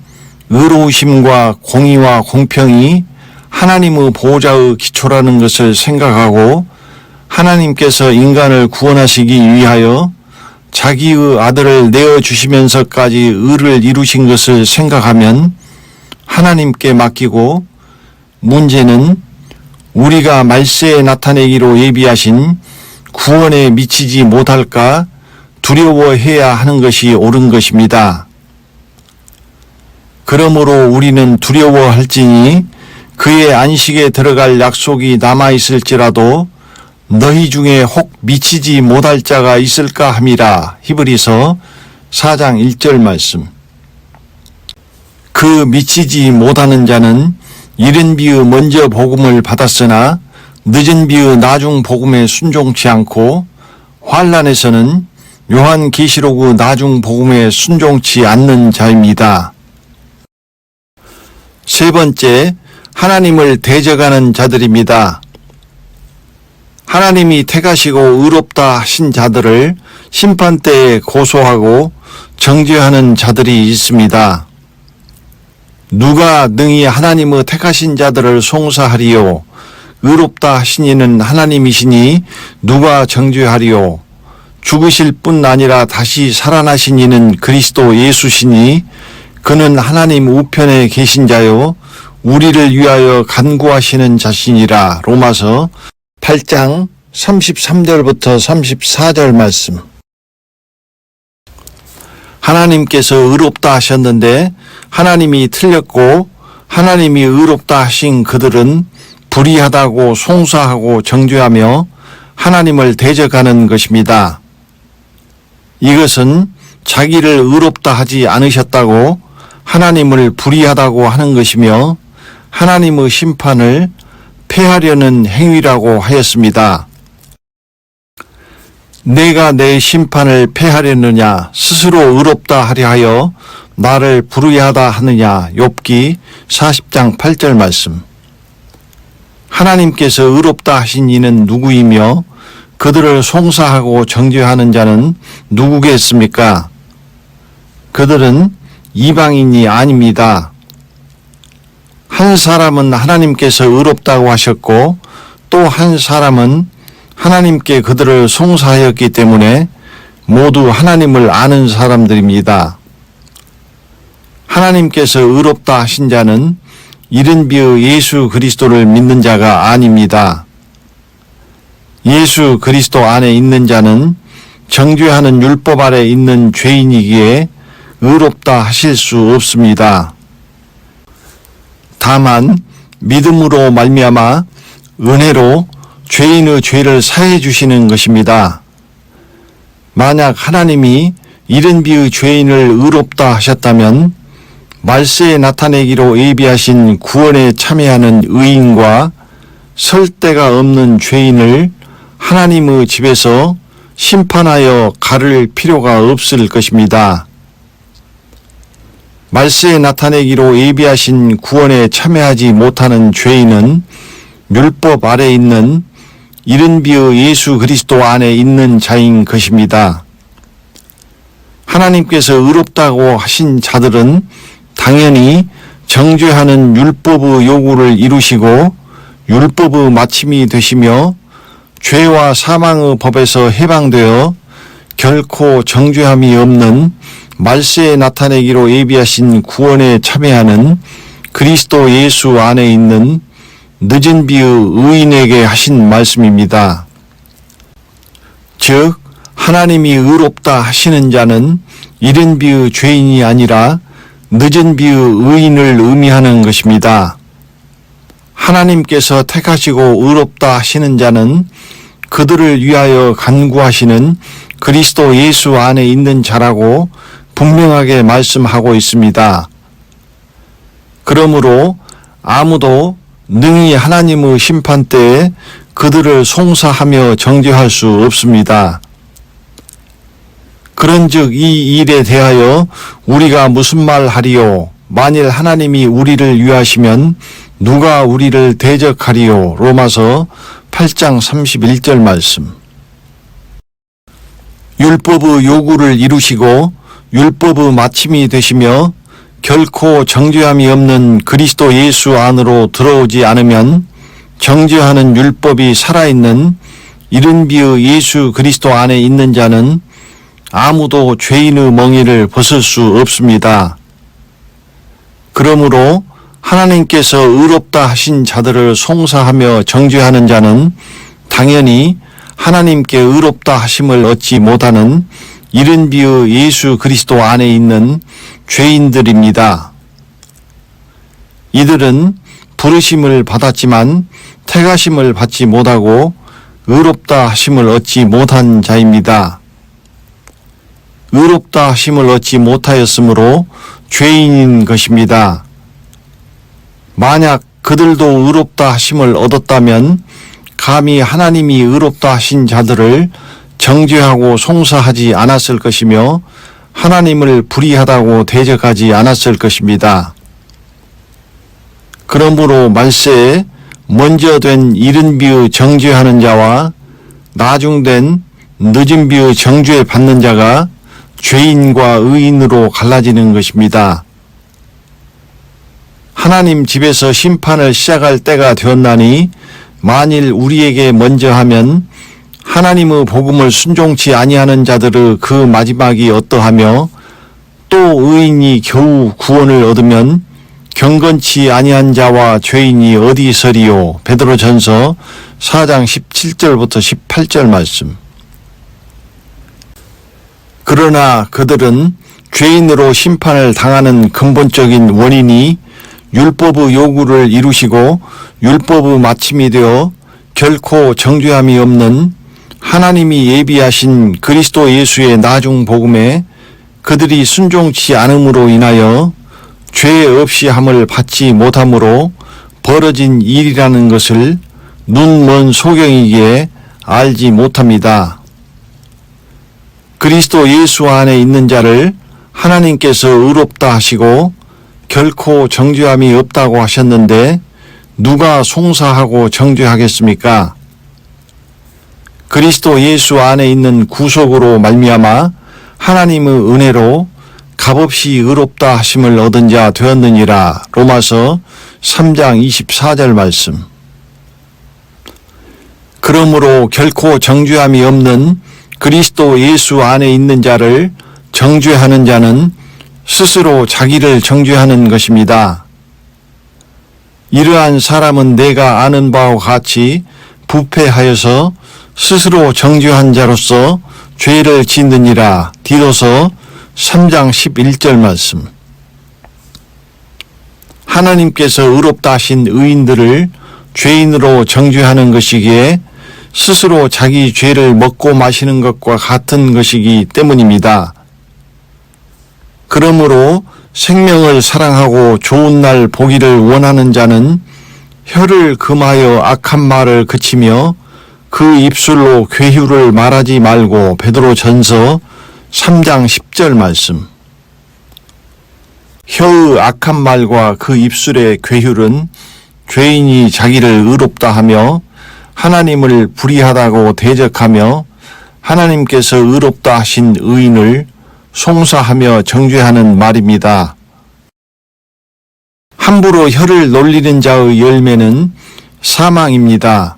의로우심과 공의와 공평이 하나님의 보호자의 기초라는 것을 생각하고 하나님께서 인간을 구원하시기 위하여 자기의 아들을 내어주시면서까지 의를 이루신 것을 생각하면 하나님께 맡기고 문제는 우리가 말세에 나타내기로 예비하신 구원에 미치지 못할까 두려워해야 하는 것이 옳은 것입니다. 그러므로 우리는 두려워할지니 그의 안식에 들어갈 약속이 남아있을지라도 너희 중에 혹 미치지 못할 자가 있을까 함이라. 히브리서 4장 1절 말씀. 그 미치지 못하는 자는 이른 비의 먼저 복음을 받았으나 늦은 비의 나중 복음에 순종치 않고 환난에서는 요한계시록의 나중 복음에 순종치 않는 자입니다. 세 번째, 하나님을 대적하는 자들입니다. 하나님이 택하시고 의롭다 하신 자들을 심판때에 고소하고 정죄하는 자들이 있습니다. 누가 능히 하나님의 택하신 자들을 송사하리요? 의롭다 하신 이는 하나님이시니 누가 정죄하리요? 죽으실 뿐 아니라 다시 살아나신 이는 그리스도 예수시니 그는 하나님 우편에 계신 자요 우리를 위하여 간구하시는 자신이라. 로마서 8장 33절부터 34절 말씀. 하나님께서 의롭다 하셨는데 하나님이 틀렸고 하나님이 의롭다 하신 그들은 불의하다고 송사하고 정죄하며 하나님을 대적하는 것입니다. 이것은 자기를 의롭다 하지 않으셨다고 하나님을 불의하다고 하는 것이며 하나님의 심판을 패하려는 행위라고 하였습니다. 내가 내 심판을 패하려느냐 스스로 의롭다 하려 하여 나를 불의하다 하느냐. 욥기 40장 8절 말씀. 하나님께서 의롭다 하신 이는 누구이며 그들을 송사하고 정죄하는 자는 누구겠습니까? 그들은 이방인이 아닙니다. 한 사람은 하나님께서 의롭다고 하셨고 또 한 사람은 하나님께 그들을 송사하였기 때문에 모두 하나님을 아는 사람들입니다. 하나님께서 의롭다 하신 자는 이른 비의 예수 그리스도를 믿는 자가 아닙니다. 예수 그리스도 안에 있는 자는 정죄하는 율법 아래 있는 죄인이기에 의롭다 하실 수 없습니다. 다만 믿음으로 말미암아 은혜로 죄인의 죄를 사해 주시는 것입니다. 만약 하나님이 이른 비의 죄인을 의롭다 하셨다면 말세에 나타내기로 예비하신 구원에 참여하는 의인과 설 데가 없는 죄인을 하나님의 집에서 심판하여 가를 필요가 없을 것입니다. 말세에 나타내기로 예비하신 구원에 참여하지 못하는 죄인은 율법 아래 있는 이른 비의 예수 그리스도 안에 있는 자인 것입니다. 하나님께서 의롭다고 하신 자들은 당연히 정죄하는 율법의 요구를 이루시고 율법의 마침이 되시며 죄와 사망의 법에서 해방되어 결코 정죄함이 없는 말세에 나타내기로 예비하신 구원에 참여하는 그리스도 예수 안에 있는 늦은 비의 의인에게 하신 말씀입니다. 즉 하나님이 의롭다 하시는 자는 이른 비의 죄인이 아니라 늦은 비의 의인을 의미하는 것입니다. 하나님께서 택하시고 의롭다 하시는 자는 그들을 위하여 간구하시는 그리스도 예수 안에 있는 자라고 분명하게 말씀하고 있습니다. 그러므로 아무도 능히 하나님의 심판 때에 그들을 송사하며 정죄할 수 없습니다. 그런즉 이 일에 대하여 우리가 무슨 말 하리요? 만일 하나님이 우리를 위하시면 누가 우리를 대적하리요? 로마서 8장 31절 말씀. 율법의 요구를 이루시고 율법의 마침이 되시며 결코 정죄함이 없는 그리스도 예수 안으로 들어오지 않으면 정죄하는 율법이 살아있는 이른 비의 예수 그리스도 안에 있는 자는 아무도 죄인의 멍에를 벗을 수 없습니다. 그러므로 하나님께서 의롭다 하신 자들을 송사하며 정죄하는 자는 당연히 하나님께 의롭다 하심을 얻지 못하는 이른 비의 예수 그리스도 안에 있는 죄인들입니다. 이들은 부르심을 받았지만 택하심을 받지 못하고 의롭다 하심을 얻지 못한 자입니다. 의롭다 하심을 얻지 못하였으므로 죄인인 것입니다. 만약 그들도 의롭다 하심을 얻었다면 감히 하나님이 의롭다 하신 자들을 정죄하고 송사하지 않았을 것이며 하나님을 불의하다고 대적하지 않았을 것입니다. 그러므로 말세에 먼저 된 이른 비의 정죄하는 자와 나중된 늦은 비의 정죄 받는 자가 죄인과 의인으로 갈라지는 것입니다. 하나님 집에서 심판을 시작할 때가 되었나니 만일 우리에게 먼저 하면 하나님의 복음을 순종치 아니하는 자들의 그 마지막이 어떠하며 또 의인이 겨우 구원을 얻으면 경건치 아니한 자와 죄인이 어디 서리요. 베드로전서 4장 17절부터 18절 말씀. 그러나 그들은 죄인으로 심판을 당하는 근본적인 원인이 율법의 요구를 이루시고 율법의 마침이 되어 결코 정죄함이 없는 하나님이 예비하신 그리스도 예수의 나중 복음에 그들이 순종치 않음으로 인하여 죄 없이 함을 받지 못함으로 벌어진 일이라는 것을 눈먼 소경이기에 알지 못합니다. 그리스도 예수 안에 있는 자를 하나님께서 의롭다 하시고 결코 정죄함이 없다고 하셨는데 누가 송사하고 정죄하겠습니까? 그리스도 예수 안에 있는 구속으로 말미암아 하나님의 은혜로 값없이 의롭다 하심을 얻은 자 되었느니라. 로마서 3장 24절 말씀. 그러므로 결코 정죄함이 없는 그리스도 예수 안에 있는 자를 정죄하는 자는 스스로 자기를 정죄하는 것입니다. 이러한 사람은 내가 아는 바와 같이 부패하여서 스스로 정죄한 자로서 죄를 짓느니라. 디도서 3장 11절 말씀. 하나님께서 의롭다 하신 의인들을 죄인으로 정죄하는 것이기에 스스로 자기 죄를 먹고 마시는 것과 같은 것이기 때문입니다. 그러므로 생명을 사랑하고 좋은 날 보기를 원하는 자는 혀를 금하여 악한 말을 그치며 그 입술로 괴휴를 말하지 말고. 베드로전서 3장 10절 말씀. 혀의 악한 말과 그 입술의 괴휴는 죄인이 자기를 의롭다 하며 하나님을 불의하다고 대적하며 하나님께서 의롭다 하신 의인을 송사하며 정죄하는 말입니다. 함부로 혀를 놀리는 자의 열매는 사망입니다.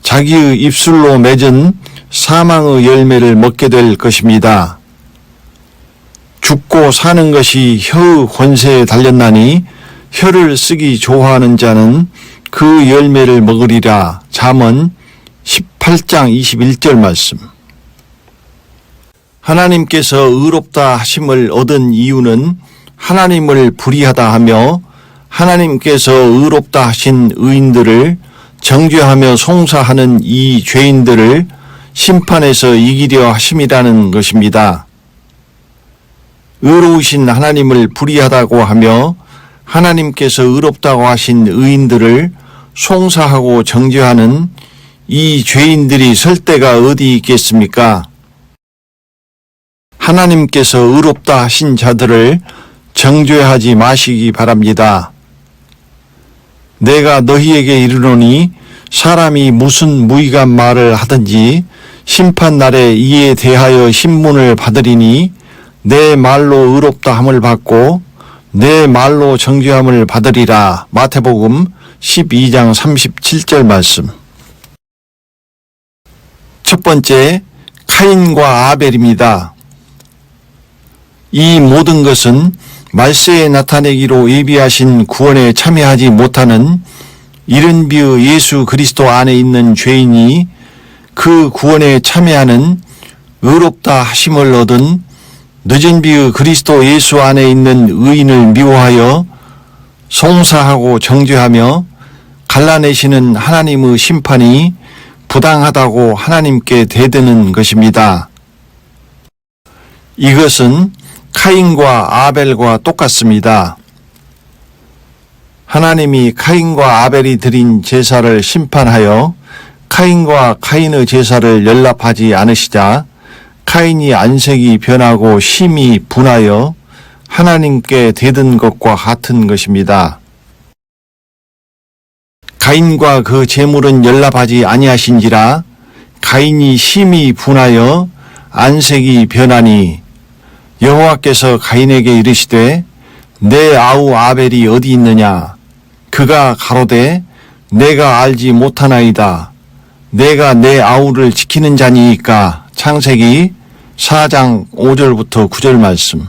자기의 입술로 맺은 사망의 열매를 먹게 될 것입니다. 죽고 사는 것이 혀의 권세에 달렸나니 혀를 쓰기 좋아하는 자는 그 열매를 먹으리라. 잠언 18장 21절 말씀. 하나님께서 의롭다 하심을 얻은 이유는 하나님을 불의하다 하며 하나님께서 의롭다 하신 의인들을 정죄하며 송사하는 이 죄인들을 심판에서 이기려 하심이라는 것입니다. 의로우신 하나님을 불의하다고 하며 하나님께서 의롭다고 하신 의인들을 송사하고 정죄하는 이 죄인들이 설 데가 어디 있겠습니까? 하나님께서 의롭다 하신 자들을 정죄하지 마시기 바랍니다. 내가 너희에게 이르노니 사람이 무슨 무익한 말을 하든지 심판날에 이에 대하여 신문을 받으리니 내 말로 의롭다 함을 받고 내 말로 정죄함을 받으리라. 마태복음 12장 37절 말씀. 첫 번째, 카인과 아벨입니다. 이 모든 것은 말세에 나타내기로 예비하신 구원에 참여하지 못하는 이른 비의 예수 그리스도 안에 있는 죄인이 그 구원에 참여하는 의롭다 하심을 얻은 늦은 비의 그리스도 예수 안에 있는 의인을 미워하여 송사하고 정죄하며 갈라내시는 하나님의 심판이 부당하다고 하나님께 대드는 것입니다. 이것은 카인과 아벨과 똑같습니다. 하나님이 카인과 아벨이 드린 제사를 심판하여 카인과 카인의 제사를 연락하지 않으시자 카인이 안색이 변하고 심히 분하여 하나님께 대든 것과 같은 것입니다. 가인과 그 제물은 연락하지 아니하신지라 가인이 심히 분하여 안색이 변하니 여호와께서 가인에게 이르시되 내 아우 아벨이 어디 있느냐? 그가 가로되 내가 알지 못하나이다. 내가 내 아우를 지키는 자니이까. 창세기 4장 5절부터 9절 말씀.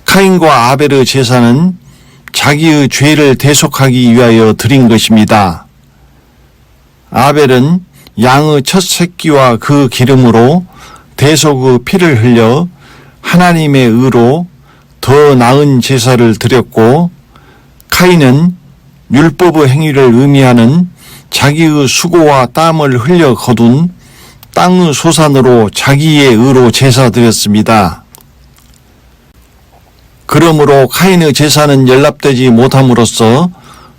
카인과 아벨의 제사는 자기의 죄를 대속하기 위하여 드린 것입니다. 아벨은 양의 첫 새끼와 그 기름으로 대속의 피를 흘려 하나님의 의로 더 나은 제사를 드렸고, 카인은 율법의 행위를 의미하는 자기의 수고와 땀을 흘려 거둔 땅의 소산으로 자기의 의로 제사 드렸습니다. 그러므로 카인의 제사는 연락되지 못함으로써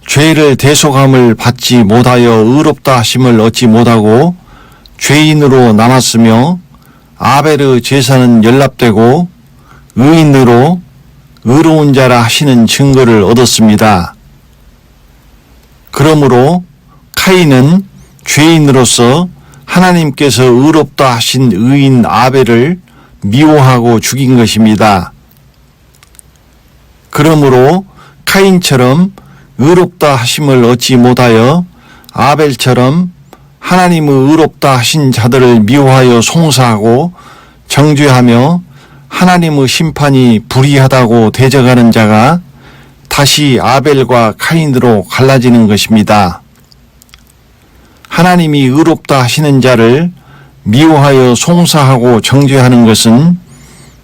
죄를 대속함을 받지 못하여 의롭다 하심을 얻지 못하고 죄인으로 남았으며, 아벨의 제사는 연락되고 의인으로 의로운 자라 하시는 증거를 얻었습니다. 그러므로 카인은 죄인으로서 하나님께서 의롭다 하신 의인 아벨을 미워하고 죽인 것입니다. 그러므로 카인처럼 의롭다 하심을 얻지 못하여 아벨처럼 하나님의 의롭다 하신 자들을 미워하여 송사하고 정죄하며 하나님의 심판이 불의하다고 대적하는 자가 다시 아벨과 카인으로 갈라지는 것입니다. 하나님이 의롭다 하시는 자를 미워하여 송사하고 정죄하는 것은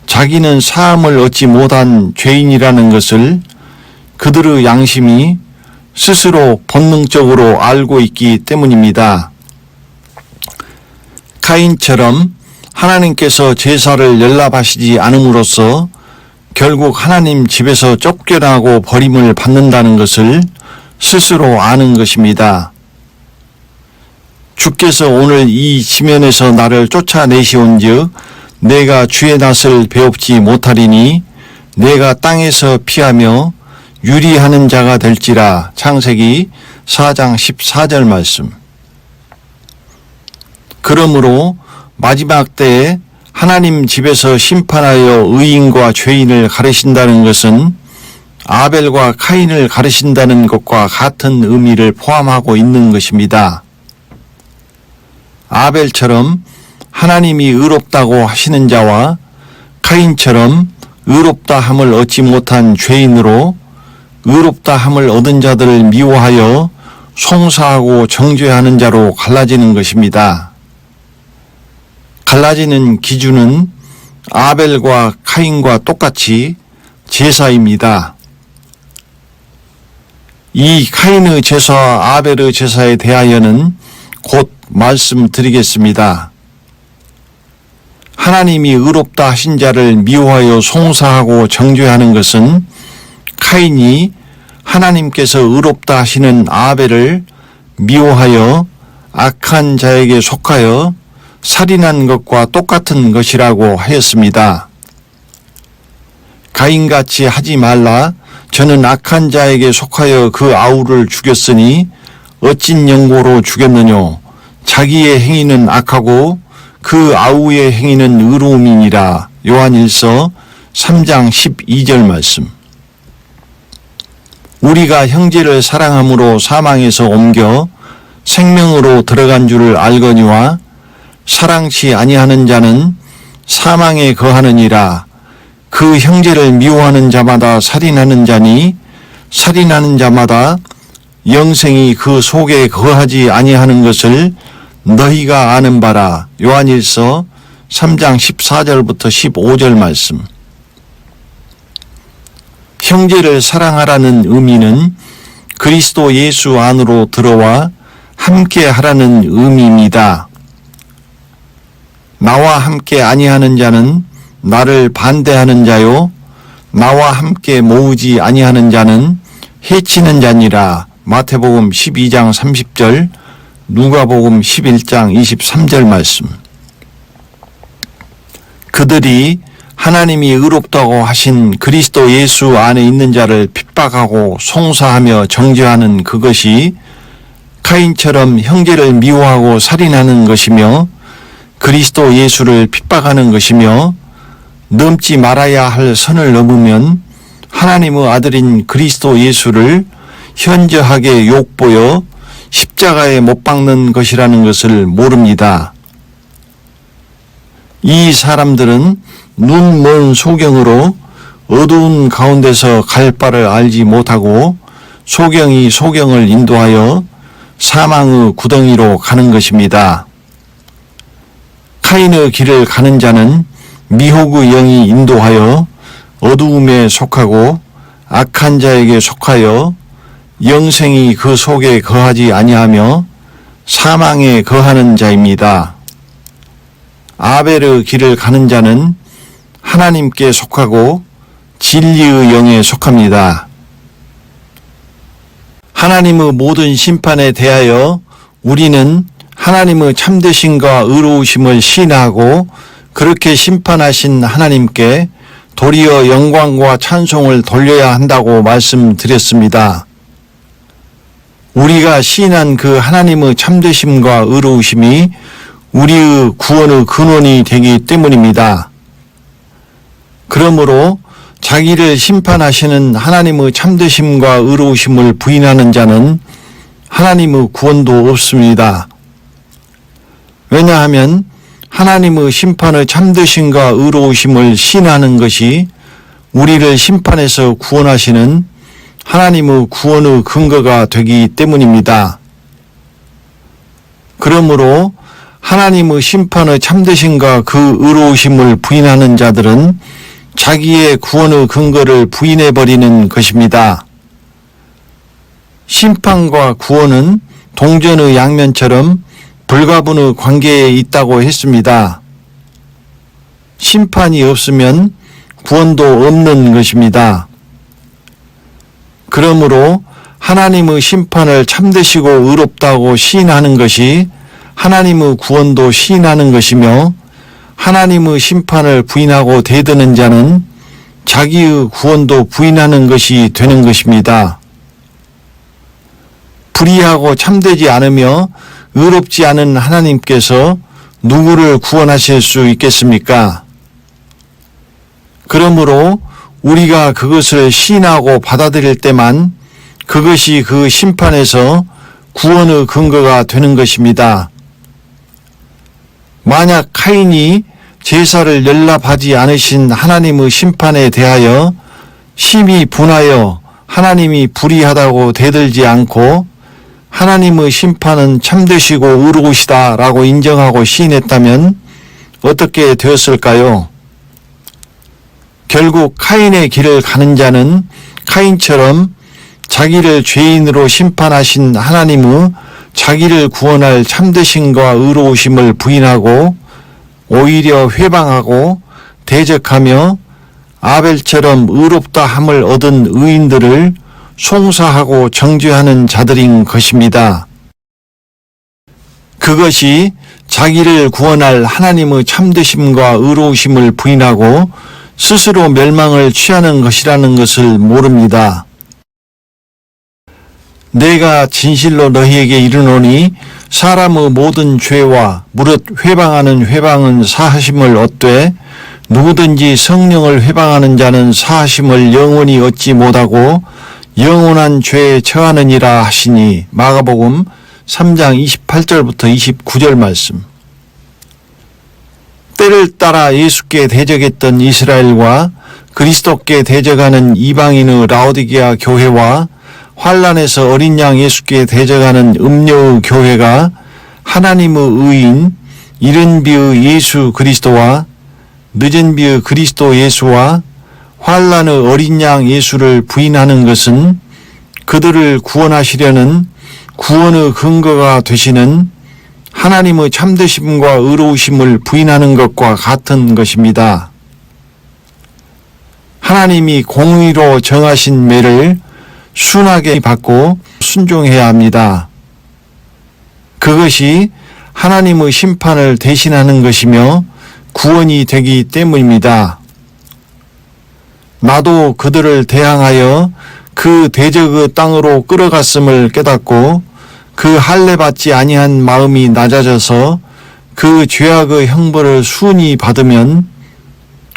자기는 사함을 얻지 못한 죄인이라는 것을 그들의 양심이 스스로 본능적으로 알고 있기 때문입니다. 카인처럼 하나님께서 제사를 연락하시지 않음으로써 결국 하나님 집에서 쫓겨나고 버림을 받는다는 것을 스스로 아는 것입니다. 주께서 오늘 이 지면에서 나를 쫓아내시온즉 내가 주의 낯을 배웁지 못하리니 내가 땅에서 피하며 유리하는 자가 될지라. 창세기 4장 14절 말씀. 그러므로 마지막 때에 하나님 집에서 심판하여 의인과 죄인을 가르신다는 것은 아벨과 카인을 가르신다는 것과 같은 의미를 포함하고 있는 것입니다. 아벨처럼 하나님이 의롭다고 하시는 자와 카인처럼 의롭다 함을 얻지 못한 죄인으로 의롭다 함을 얻은 자들을 미워하여 송사하고 정죄하는 자로 갈라지는 것입니다. 갈라지는 기준은 아벨과 카인과 똑같이 제사입니다. 이 카인의 제사와 아벨의 제사에 대하여는 곧 말씀드리겠습니다. 하나님이 의롭다 하신 자를 미워하여 송사하고 정죄하는 것은 카인이 하나님께서 의롭다 하시는 아벨을 미워하여 악한 자에게 속하여 살인한 것과 똑같은 것이라고 하였습니다. 가인같이 하지 말라. 저는 악한 자에게 속하여 그 아우를 죽였으니 어찐 영고로 죽였느뇨. 자기의 행위는 악하고 그 아우의 행위는 의로움이니라. 요한일서 3장 12절 말씀. 우리가 형제를 사랑함으로 사망에서 옮겨 생명으로 들어간 줄을 알거니와 사랑치 아니하는 자는 사망에 거하느니라. 그 형제를 미워하는 자마다 살인하는 자니 살인하는 자마다 영생이 그 속에 거하지 아니하는 것을 너희가 아는 바라. 요한일서 3장 14절부터 15절 말씀. 형제를 사랑하라는 의미는 그리스도 예수 안으로 들어와 함께 하라는 의미입니다. 나와 함께 아니하는 자는 나를 반대하는 자요 나와 함께 모으지 아니하는 자는 해치는 자니라. 마태복음 12장 30절, 누가복음 11장 23절 말씀. 그들이 하나님이 의롭다고 하신 그리스도 예수 안에 있는 자를 핍박하고 송사하며 정죄하는 그것이 카인처럼 형제를 미워하고 살인하는 것이며 그리스도 예수를 핍박하는 것이며 넘지 말아야 할 선을 넘으면 하나님의 아들인 그리스도 예수를 현저하게 욕보여 십자가에 못 박는 것이라는 것을 모릅니다. 이 사람들은 눈 먼 소경으로 어두운 가운데서 갈 바를 알지 못하고 소경이 소경을 인도하여 사망의 구덩이로 가는 것입니다. 카인의 길을 가는 자는 미혹의 영이 인도하여 어두움에 속하고 악한 자에게 속하여 영생이 그 속에 거하지 아니하며 사망에 거하는 자입니다. 아벨의 길을 가는 자는 하나님께 속하고 진리의 영에 속합니다. 하나님의 모든 심판에 대하여 우리는 하나님의 참되심과 의로우심을 시인하고 그렇게 심판하신 하나님께 도리어 영광과 찬송을 돌려야 한다고 말씀드렸습니다. 우리가 시인한 그 하나님의 참되심과 의로우심이 우리의 구원의 근원이 되기 때문입니다. 그러므로 자기를 심판하시는 하나님의 참되심과 의로우심을 부인하는 자는 하나님의 구원도 없습니다. 왜냐하면 하나님의 심판의 참되심과 의로우심을 시인하는 것이 우리를 심판에서 구원하시는 하나님의 구원의 근거가 되기 때문입니다. 그러므로 하나님의 심판의 참되심과 그 의로우심을 부인하는 자들은 자기의 구원의 근거를 부인해버리는 것입니다. 심판과 구원은 동전의 양면처럼 불가분의 관계에 있다고 했습니다. 심판이 없으면 구원도 없는 것입니다. 그러므로 하나님의 심판을 참되시고 의롭다고 시인하는 것이 하나님의 구원도 시인하는 것이며, 하나님의 심판을 부인하고 대드는 자는 자기의 구원도 부인하는 것이 되는 것입니다. 불의하고 참되지 않으며 의롭지 않은 하나님께서 누구를 구원하실 수 있겠습니까? 그러므로 우리가 그것을 시인하고 받아들일 때만 그것이 그 심판에서 구원의 근거가 되는 것입니다. 만약 카인이 제사를 연락하지 않으신 하나님의 심판에 대하여 심히 분하여 하나님이 불의하다고 대들지 않고 하나님의 심판은 참되시고 의로우시다 라고 인정하고 시인했다면 어떻게 되었을까요? 결국 카인의 길을 가는 자는 카인처럼 자기를 죄인으로 심판하신 하나님의 자기를 구원할 참되심과 의로우심을 부인하고 오히려 회방하고 대적하며 아벨처럼 의롭다 함을 얻은 의인들을 송사하고 정죄하는 자들인 것입니다. 그것이 자기를 구원할 하나님의 참되심과 의로우심을 부인하고 스스로 멸망을 취하는 것이라는 것을 모릅니다. 내가 진실로 너희에게 이르노니 사람의 모든 죄와 무릇 회방하는 회방은 사하심을 얻되 누구든지 성령을 회방하는 자는 사하심을 영원히 얻지 못하고 영원한 죄에 처하느니라 하시니. 마가복음 3장 28절부터 29절 말씀. 때를 따라 예수께 대적했던 이스라엘과 그리스도께 대적하는 이방인의 라오디게아 교회와 환란에서 어린 양 예수께 대적하는 음녀의 교회가 하나님의 의인 이른 비의 예수 그리스도와 늦은 비의 그리스도 예수와 환란의 어린 양 예수를 부인하는 것은 그들을 구원하시려는 구원의 근거가 되시는 하나님의 참되심과 의로우심을 부인하는 것과 같은 것입니다. 하나님이 공의로 정하신 매를 순하게 받고 순종해야 합니다. 그것이 하나님의 심판을 대신하는 것이며 구원이 되기 때문입니다. 나도 그들을 대항하여 그 대적의 땅으로 끌어갔음을 깨닫고 그 할례받지 아니한 마음이 낮아져서 그 죄악의 형벌을 순히 받으면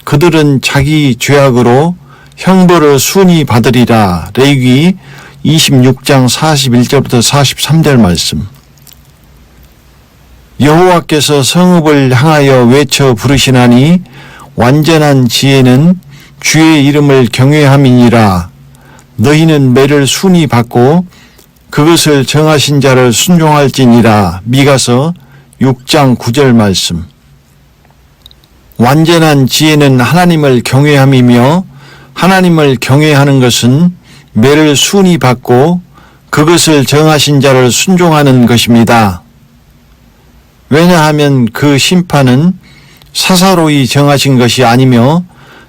그들은 자기 죄악으로 형벌을 순히 받으리라. 레위기 26장 41절부터 43절 말씀. 여호와께서 성읍을 향하여 외쳐 부르시나니 완전한 지혜는 주의 이름을 경외함이니라. 너희는 매를 순히 받고 그것을 정하신 자를 순종할지니라. 미가서 6장 9절 말씀. 완전한 지혜는 하나님을 경외함이며 하나님을 경외하는 것은 매를 순히 받고 그것을 정하신 자를 순종하는 것입니다. 왜냐하면 그 심판은 사사로이 정하신 것이 아니며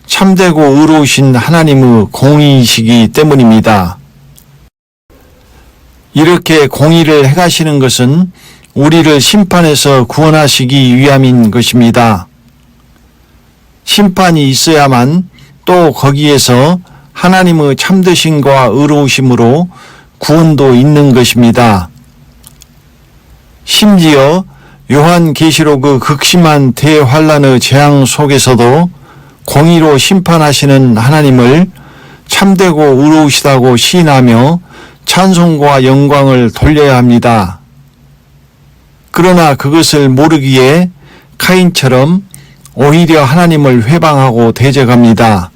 참되고 의로우신 하나님의 공의이시기 때문입니다. 이렇게 공의를 행하시는 것은 우리를 심판에서 구원하시기 위함인 것입니다. 심판이 있어야만 또 거기에서 하나님의 참되심과 의로우심으로 구원도 있는 것입니다. 심지어 요한계시록의 극심한 대환란의 재앙 속에서도 공의로 심판하시는 하나님을 참되고 의로우시다고 시인하며 찬송과 영광을 돌려야 합니다. 그러나 그것을 모르기에 카인처럼 오히려 하나님을 회방하고 대적합니다.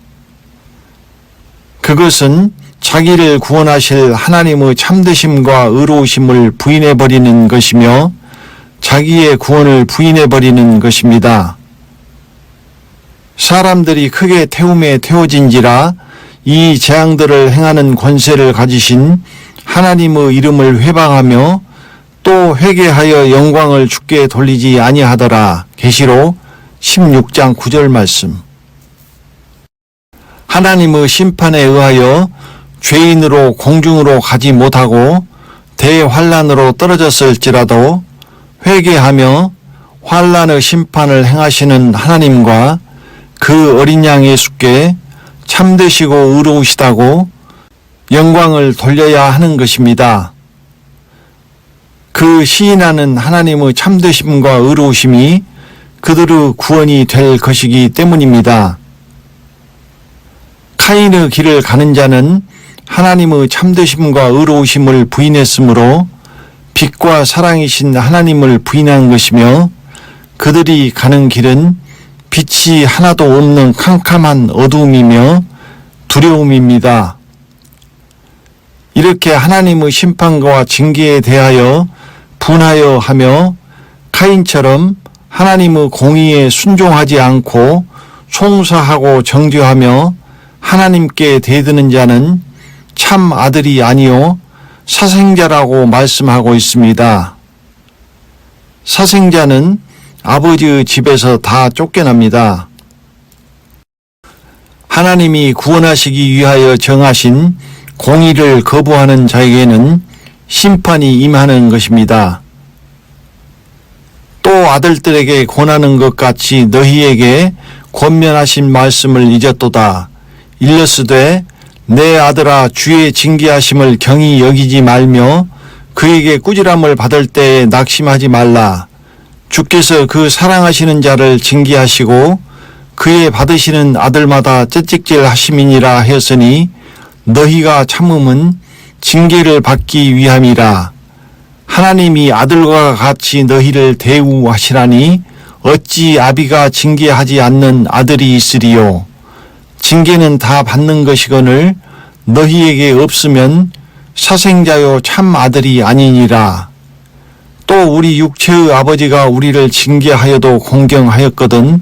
그것은 자기를 구원하실 하나님의 참되심과 의로우심을 부인해버리는 것이며 자기의 구원을 부인해버리는 것입니다. 사람들이 크게 태움에 태워진지라 이 재앙들을 행하는 권세를 가지신 하나님의 이름을 회방하며 또 회개하여 영광을 주께 돌리지 아니하더라. 계시록 16장 9절 말씀. 하나님의 심판에 의하여 죄인으로 공중으로 가지 못하고 대환란으로 떨어졌을지라도 회개하며 환란의 심판을 행하시는 하나님과 그 어린 양 예수께 참되시고 의로우시다고 영광을 돌려야 하는 것입니다. 그 시인하는 하나님의 참되심과 의로우심이 그들의 구원이 될 것이기 때문입니다. 카인의 길을 가는 자는 하나님의 참되심과 의로우심을 부인했으므로 빛과 사랑이신 하나님을 부인한 것이며 그들이 가는 길은 빛이 하나도 없는 캄캄한 어두움이며 두려움입니다. 이렇게 하나님의 심판과 징계에 대하여 분하여 하며 카인처럼 하나님의 공의에 순종하지 않고 송사하고 정죄하며 하나님께 대드는 자는 참 아들이 아니요 사생자라고 말씀하고 있습니다. 사생자는 아버지의 집에서 다 쫓겨납니다. 하나님이 구원하시기 위하여 정하신 공의를 거부하는 자에게는 심판이 임하는 것입니다. 또 아들들에게 권하는 것 같이 너희에게 권면하신 말씀을 잊었도다. 일렀으되 내 아들아 주의 징계하심을 경히 여기지 말며 그에게 꾸지람을 받을 때에 낙심하지 말라. 주께서 그 사랑하시는 자를 징계하시고 그의 받으시는 아들마다 채찍질 하심이니라 하였으니 너희가 참음은 징계를 받기 위함이라. 하나님이 아들과 같이 너희를 대우하시라니 어찌 아비가 징계하지 않는 아들이 있으리요. 징계는 다 받는 것이거늘 너희에게 없으면 사생자요 참 아들이 아니니라. 또 우리 육체의 아버지가 우리를 징계하여도 공경하였거든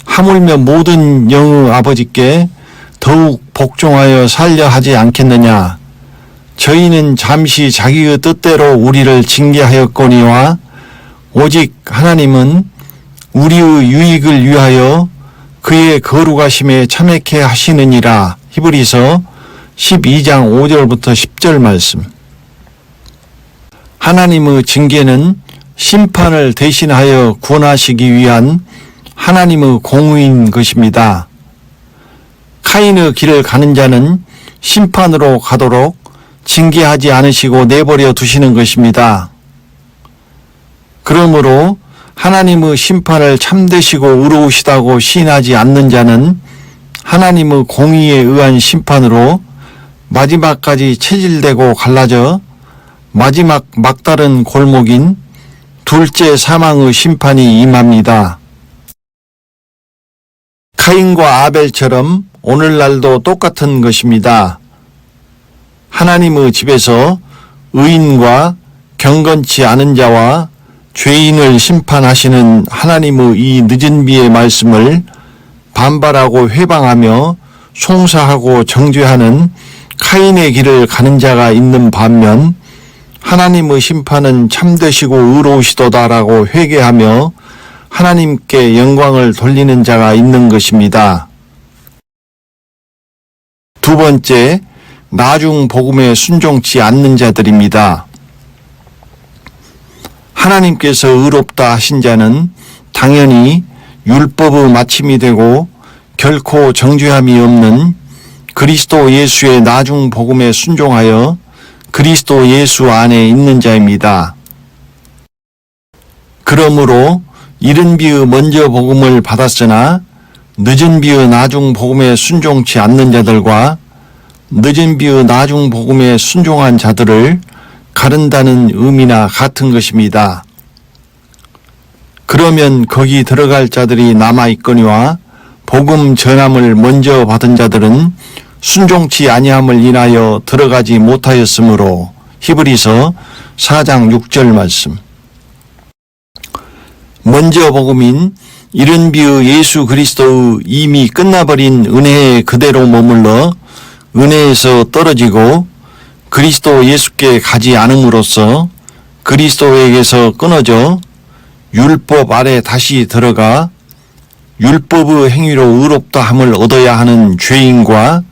하물며 모든 영의 아버지께 더욱 복종하여 살려 하지 않겠느냐. 저희는 잠시 자기의 뜻대로 우리를 징계하였거니와 오직 하나님은 우리의 유익을 위하여 그의 거룩하심에 참여케 하시느니라. 히브리서 12장 5절부터 10절 말씀. 하나님의 징계는 심판을 대신하여 구원하시기 위한 하나님의 공의인 것입니다. 카인의 길을 가는 자는 심판으로 가도록 징계하지 않으시고 내버려 두시는 것입니다. 그러므로 하나님의 심판을 참되시고 의로우시다고 시인하지 않는 자는 하나님의 공의에 의한 심판으로 마지막까지 체질되고 갈라져 마지막 막다른 골목인 둘째 사망의 심판이 임합니다. 카인과 아벨처럼 오늘날도 똑같은 것입니다. 하나님의 집에서 의인과 경건치 않은 자와 죄인을 심판하시는 하나님의 이 늦은 비의 말씀을 반발하고 회방하며 송사하고 정죄하는 카인의 길을 가는 자가 있는 반면 하나님의 심판은 참되시고 의로우시도다라고 회개하며 하나님께 영광을 돌리는 자가 있는 것입니다. 두 번째, 나중 복음에 순종치 않는 자들입니다. 하나님께서 의롭다 하신 자는 당연히 율법의 마침이 되고 결코 정죄함이 없는 그리스도 예수의 나중 복음에 순종하여 그리스도 예수 안에 있는 자입니다. 그러므로 이른 비의 먼저 복음을 받았으나 늦은 비의 나중 복음에 순종치 않는 자들과 늦은 비의 나중 복음에 순종한 자들을 가른다는 의미나 같은 것입니다. 그러면 거기 들어갈 자들이 남아있거니와 복음 전함을 먼저 받은 자들은 순종치 아니함을 인하여 들어가지 못하였으므로 히브리서 4장 6절 말씀. 먼저 복음인 이른 비의 예수 그리스도의 이미 끝나버린 은혜에 그대로 머물러 은혜에서 떨어지고 그리스도 예수께 가지 않음으로써 그리스도에게서 끊어져 율법 아래 다시 들어가 율법의 행위로 의롭다함을 얻어야 하는 죄인과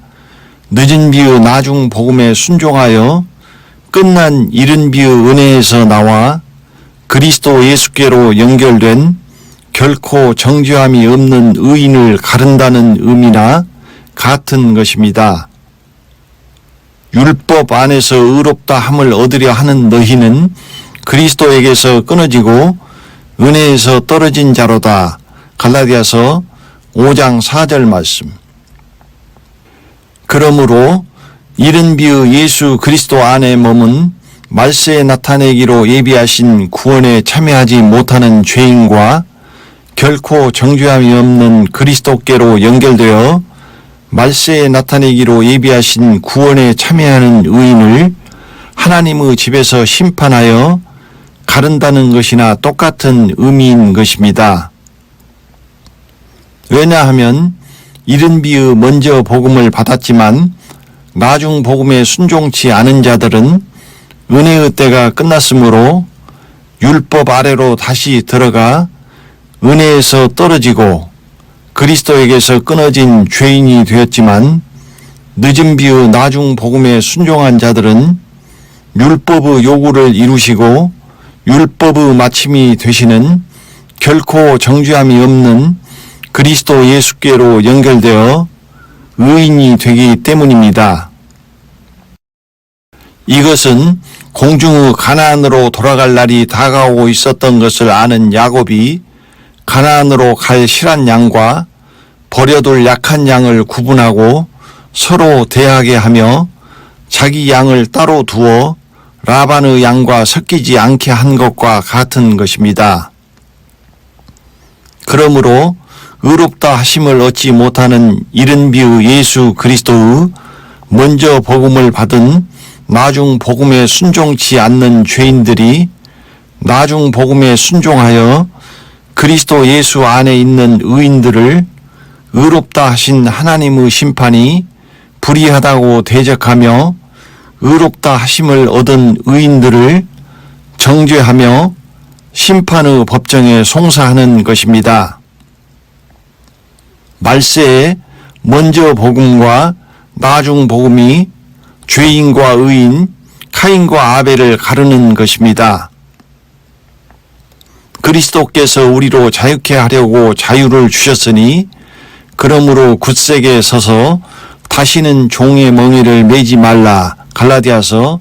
늦은 비의 나중 복음에 순종하여 끝난 이른 비의 은혜에서 나와 그리스도 예수께로 연결된 결코 정죄함이 없는 의인을 가른다는 의미나 같은 것입니다. 율법 안에서 의롭다함을 얻으려 하는 너희는 그리스도에게서 끊어지고 은혜에서 떨어진 자로다. 갈라디아서 5장 4절 말씀. 그러므로 이른 비의 예수 그리스도 안에 머문 말세에 나타내기로 예비하신 구원에 참여하지 못하는 죄인과 결코 정죄함이 없는 그리스도께로 연결되어 말세에 나타내기로 예비하신 구원에 참여하는 의인을 하나님의 집에서 심판하여 가른다는 것이나 똑같은 의미인 것입니다. 왜냐하면 이른 비의 먼저 복음을 받았지만 나중 복음에 순종치 않은 자들은 은혜의 때가 끝났으므로 율법 아래로 다시 들어가 은혜에서 떨어지고 그리스도에게서 끊어진 죄인이 되었지만 늦은 비의 나중 복음에 순종한 자들은 율법의 요구를 이루시고 율법의 마침이 되시는 결코 정죄함이 없는 그리스도 예수께로 연결되어 의인이 되기 때문입니다. 이것은 공중의 가나안으로 돌아갈 날이 다가오고 있었던 것을 아는 야곱이 가나안으로 갈 실한 양과 버려둘 약한 양을 구분하고 서로 대하게 하며 자기 양을 따로 두어 라반의 양과 섞이지 않게 한 것과 같은 것입니다. 그러므로 의롭다 하심을 얻지 못하는 이른 비의 예수 그리스도의 먼저 복음을 받은 나중 복음에 순종치 않는 죄인들이 나중 복음에 순종하여 그리스도 예수 안에 있는 의인들을 의롭다 하신 하나님의 심판이 불의하다고 대적하며 의롭다 하심을 얻은 의인들을 정죄하며 심판의 법정에 송사하는 것입니다. 말세에 먼저 복음과 나중 복음이 죄인과 의인, 카인과 아벨을 가르는 것입니다. 그리스도께서 우리로 자유케 하려고 자유를 주셨으니 그러므로 굳세게 서서 다시는 종의 멍에를 매지 말라. 갈라디아서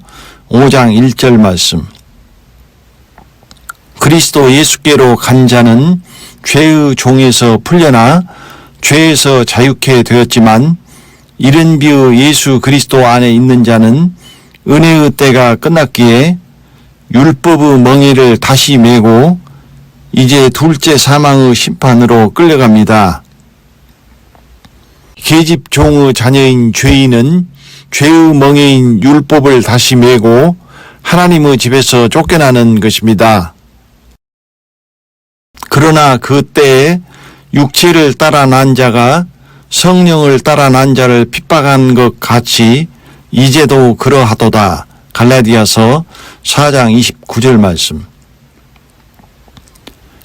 5장 1절 말씀. 그리스도 예수께로 간 자는 죄의 종에서 풀려나 죄에서 자유케 되었지만 이른 비의 예수 그리스도 안에 있는 자는 은혜의 때가 끝났기에 율법의 멍에를 다시 메고 이제 둘째 사망의 심판으로 끌려갑니다. 계집 종의 자녀인 죄인은 죄의 멍에인 율법을 다시 메고 하나님의 집에서 쫓겨나는 것입니다. 그러나 그때에 육체를 따라 난 자가 성령을 따라 난 자를 핍박한 것 같이 이제도 그러하도다. 갈라디아서 4장 29절 말씀.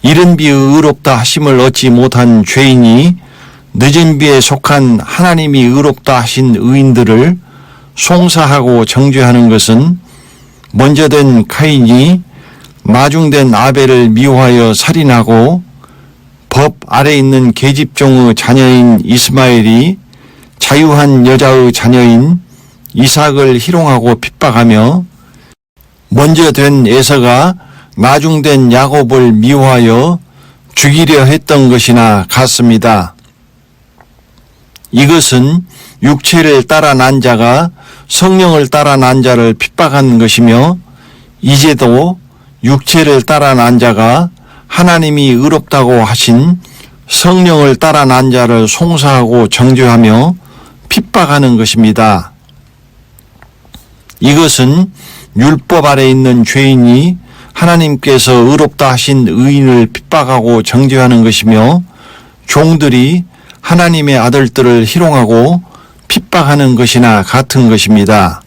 이른 비의 의롭다 하심을 얻지 못한 죄인이 늦은 비에 속한 하나님이 의롭다 하신 의인들을 송사하고 정죄하는 것은 먼저 된 카인이 나중된 아벨을 미워하여 살인하고 법 아래 있는 계집종의 자녀인 이스마엘이 자유한 여자의 자녀인 이삭을 희롱하고 핍박하며 먼저 된 에서가 나중된 야곱을 미워하여 죽이려 했던 것이나 같습니다. 이것은 육체를 따라 난 자가 성령을 따라 난 자를 핍박한 것이며 이제도 육체를 따라 난 자가 하나님이 의롭다고 하신 성령을 따라 난 자를 송사하고 정죄하며 핍박하는 것입니다. 이것은 율법 아래 있는 죄인이 하나님께서 의롭다 하신 의인을 핍박하고 정죄하는 것이며 종들이 하나님의 아들들을 희롱하고 핍박하는 것이나 같은 것입니다.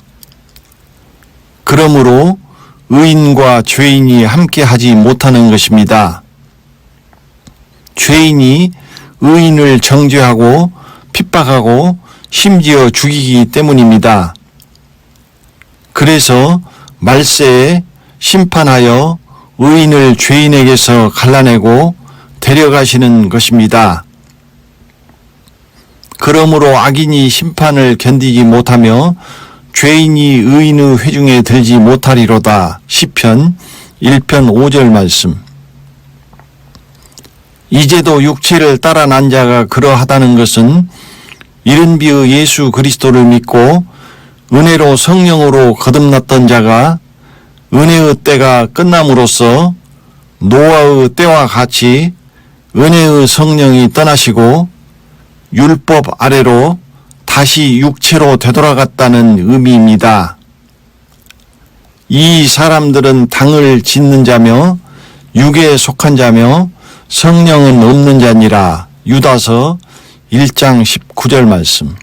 그러므로 의인과 죄인이 함께 하지 못하는 것입니다. 죄인이 의인을 정죄하고 핍박하고 심지어 죽이기 때문입니다. 그래서 말세에 심판하여 의인을 죄인에게서 갈라내고 데려가시는 것입니다. 그러므로 악인이 심판을 견디지 못하며 죄인이 의인의 회중에 들지 못하리로다. 시편 1편 5절 말씀. 이제도 육체를 따라 난 자가 그러하다는 것은 이른비의 예수 그리스도를 믿고 은혜로 성령으로 거듭났던 자가 은혜의 때가 끝남으로써 노아의 때와 같이 은혜의 성령이 떠나시고 율법 아래로 다시 육체로 되돌아갔다는 의미입니다. 이 사람들은 당을 짓는 자며 육에 속한 자며 성령은 없는 자니라. 유다서 1장 19절 말씀.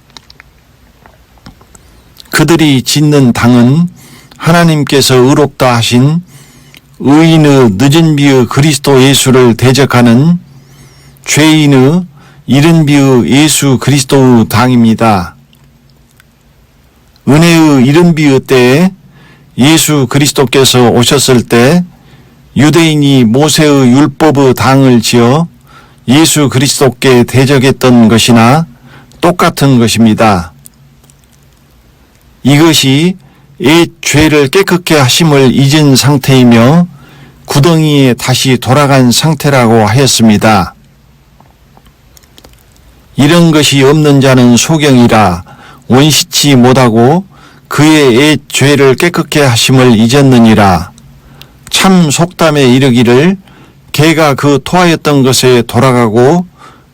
그들이 짓는 당은 하나님께서 의롭다 하신 의인의 늦은 비의 그리스도 예수를 대적하는 죄인의 이른 비의 예수 그리스도의 당입니다. 은혜의 이른 비의 때에 예수 그리스도께서 오셨을 때 유대인이 모세의 율법의 당을 지어 예수 그리스도께 대적했던 것이나 똑같은 것입니다. 이것이 옛 죄를 깨끗게 하심을 잊은 상태이며 구덩이에 다시 돌아간 상태라고 하였습니다. 이런 것이 없는 자는 소경이라 원시치 못하고 그의 옛 죄를 깨끗게 하심을 잊었느니라. 참 속담에 이르기를 개가 그 토하였던 것에 돌아가고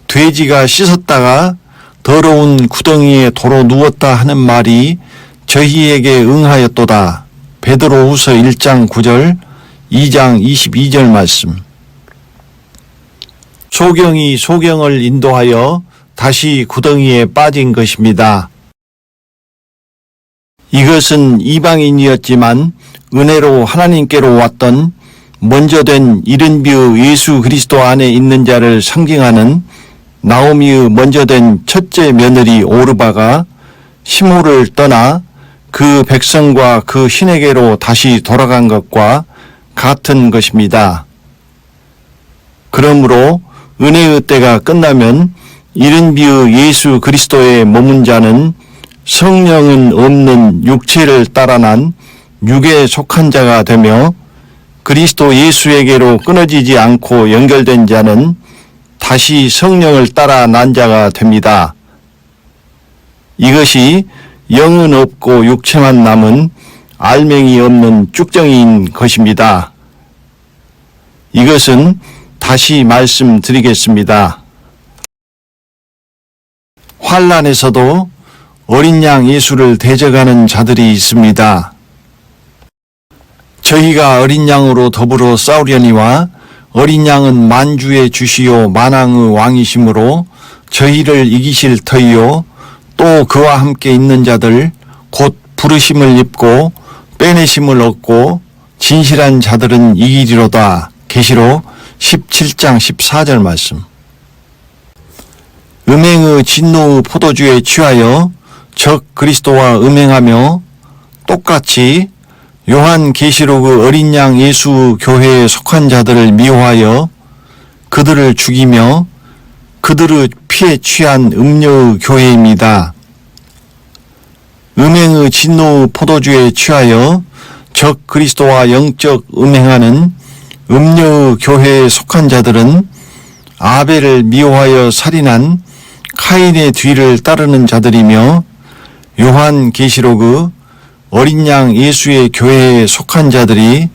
돼지가 씻었다가 더러운 구덩이에 도로 누웠다 하는 말이 저희에게 응하였도다. 베드로후서 1장 9절, 2장 22절 말씀. 소경이 소경을 인도하여 다시 구덩이에 빠진 것입니다. 이것은 이방인이었지만 은혜로 하나님께로 왔던 먼저 된 이른 비의 예수 그리스도 안에 있는 자를 상징하는 나오미의 먼저 된 첫째 며느리 오르바가 시므를 떠나 그 백성과 그 신에게로 다시 돌아간 것과 같은 것입니다. 그러므로 은혜의 때가 끝나면 이른 비의 예수 그리스도에 머문 자는 성령은 없는 육체를 따라 난 육에 속한 자가 되며 그리스도 예수에게로 끊어지지 않고 연결된 자는 다시 성령을 따라 난 자가 됩니다. 이것이 영은 없고 육체만 남은 알맹이 없는 쭉정이인 것입니다. 이것은 다시 말씀드리겠습니다. 환난에서도 어린 양 예수를 대적하는 자들이 있습니다. 저희가 어린 양으로 더불어 싸우려니와 어린 양은 만주의 주시요 만왕의 왕이시므로 저희를 이기실 터이요 또 그와 함께 있는 자들 곧 부르심을 입고 빼내심을 얻고 진실한 자들은 이기리로다. 계시록 17장 14절 말씀. 음행의 진노의 포도주에 취하여 적 그리스도와 음행하며 똑같이 요한계시록의 어린 양 예수 교회에 속한 자들을 미워하여 그들을 죽이며 그들의 피에 취한 음료의 교회입니다. 음행의 진노의 포도주에 취하여 적 그리스도와 영적 음행하는 음료의 교회에 속한 자들은 아벨을 미워하여 살인한 카인의 뒤를 따르는 자들이며 요한계시록의 어린 양 예수의 교회에 속한 자들이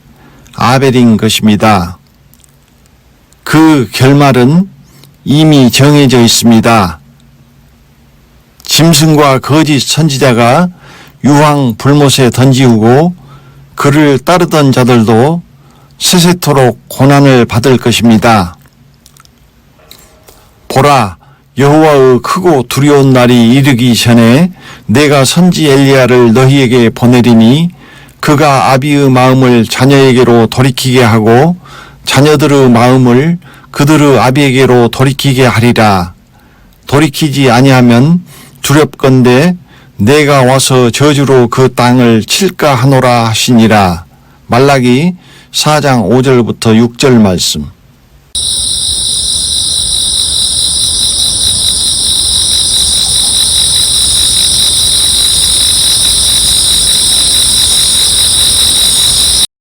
아벨인 것입니다. 그 결말은 이미 정해져 있습니다. 짐승과 거짓 선지자가 유황 불못에 던지우고 그를 따르던 자들도 세세토록 고난을 받을 것입니다. 보라, 여호와의 크고 두려운 날이 이르기 전에 내가 선지 엘리야를 너희에게 보내리니 그가 아비의 마음을 자녀에게로 돌이키게 하고 자녀들의 마음을 그들의 아비에게로 돌이키게 하리라. 돌이키지 아니하면 두렵건대 내가 와서 저주로 그 땅을 칠까 하노라 하시니라. 말라기 4장 5절부터 6절 말씀.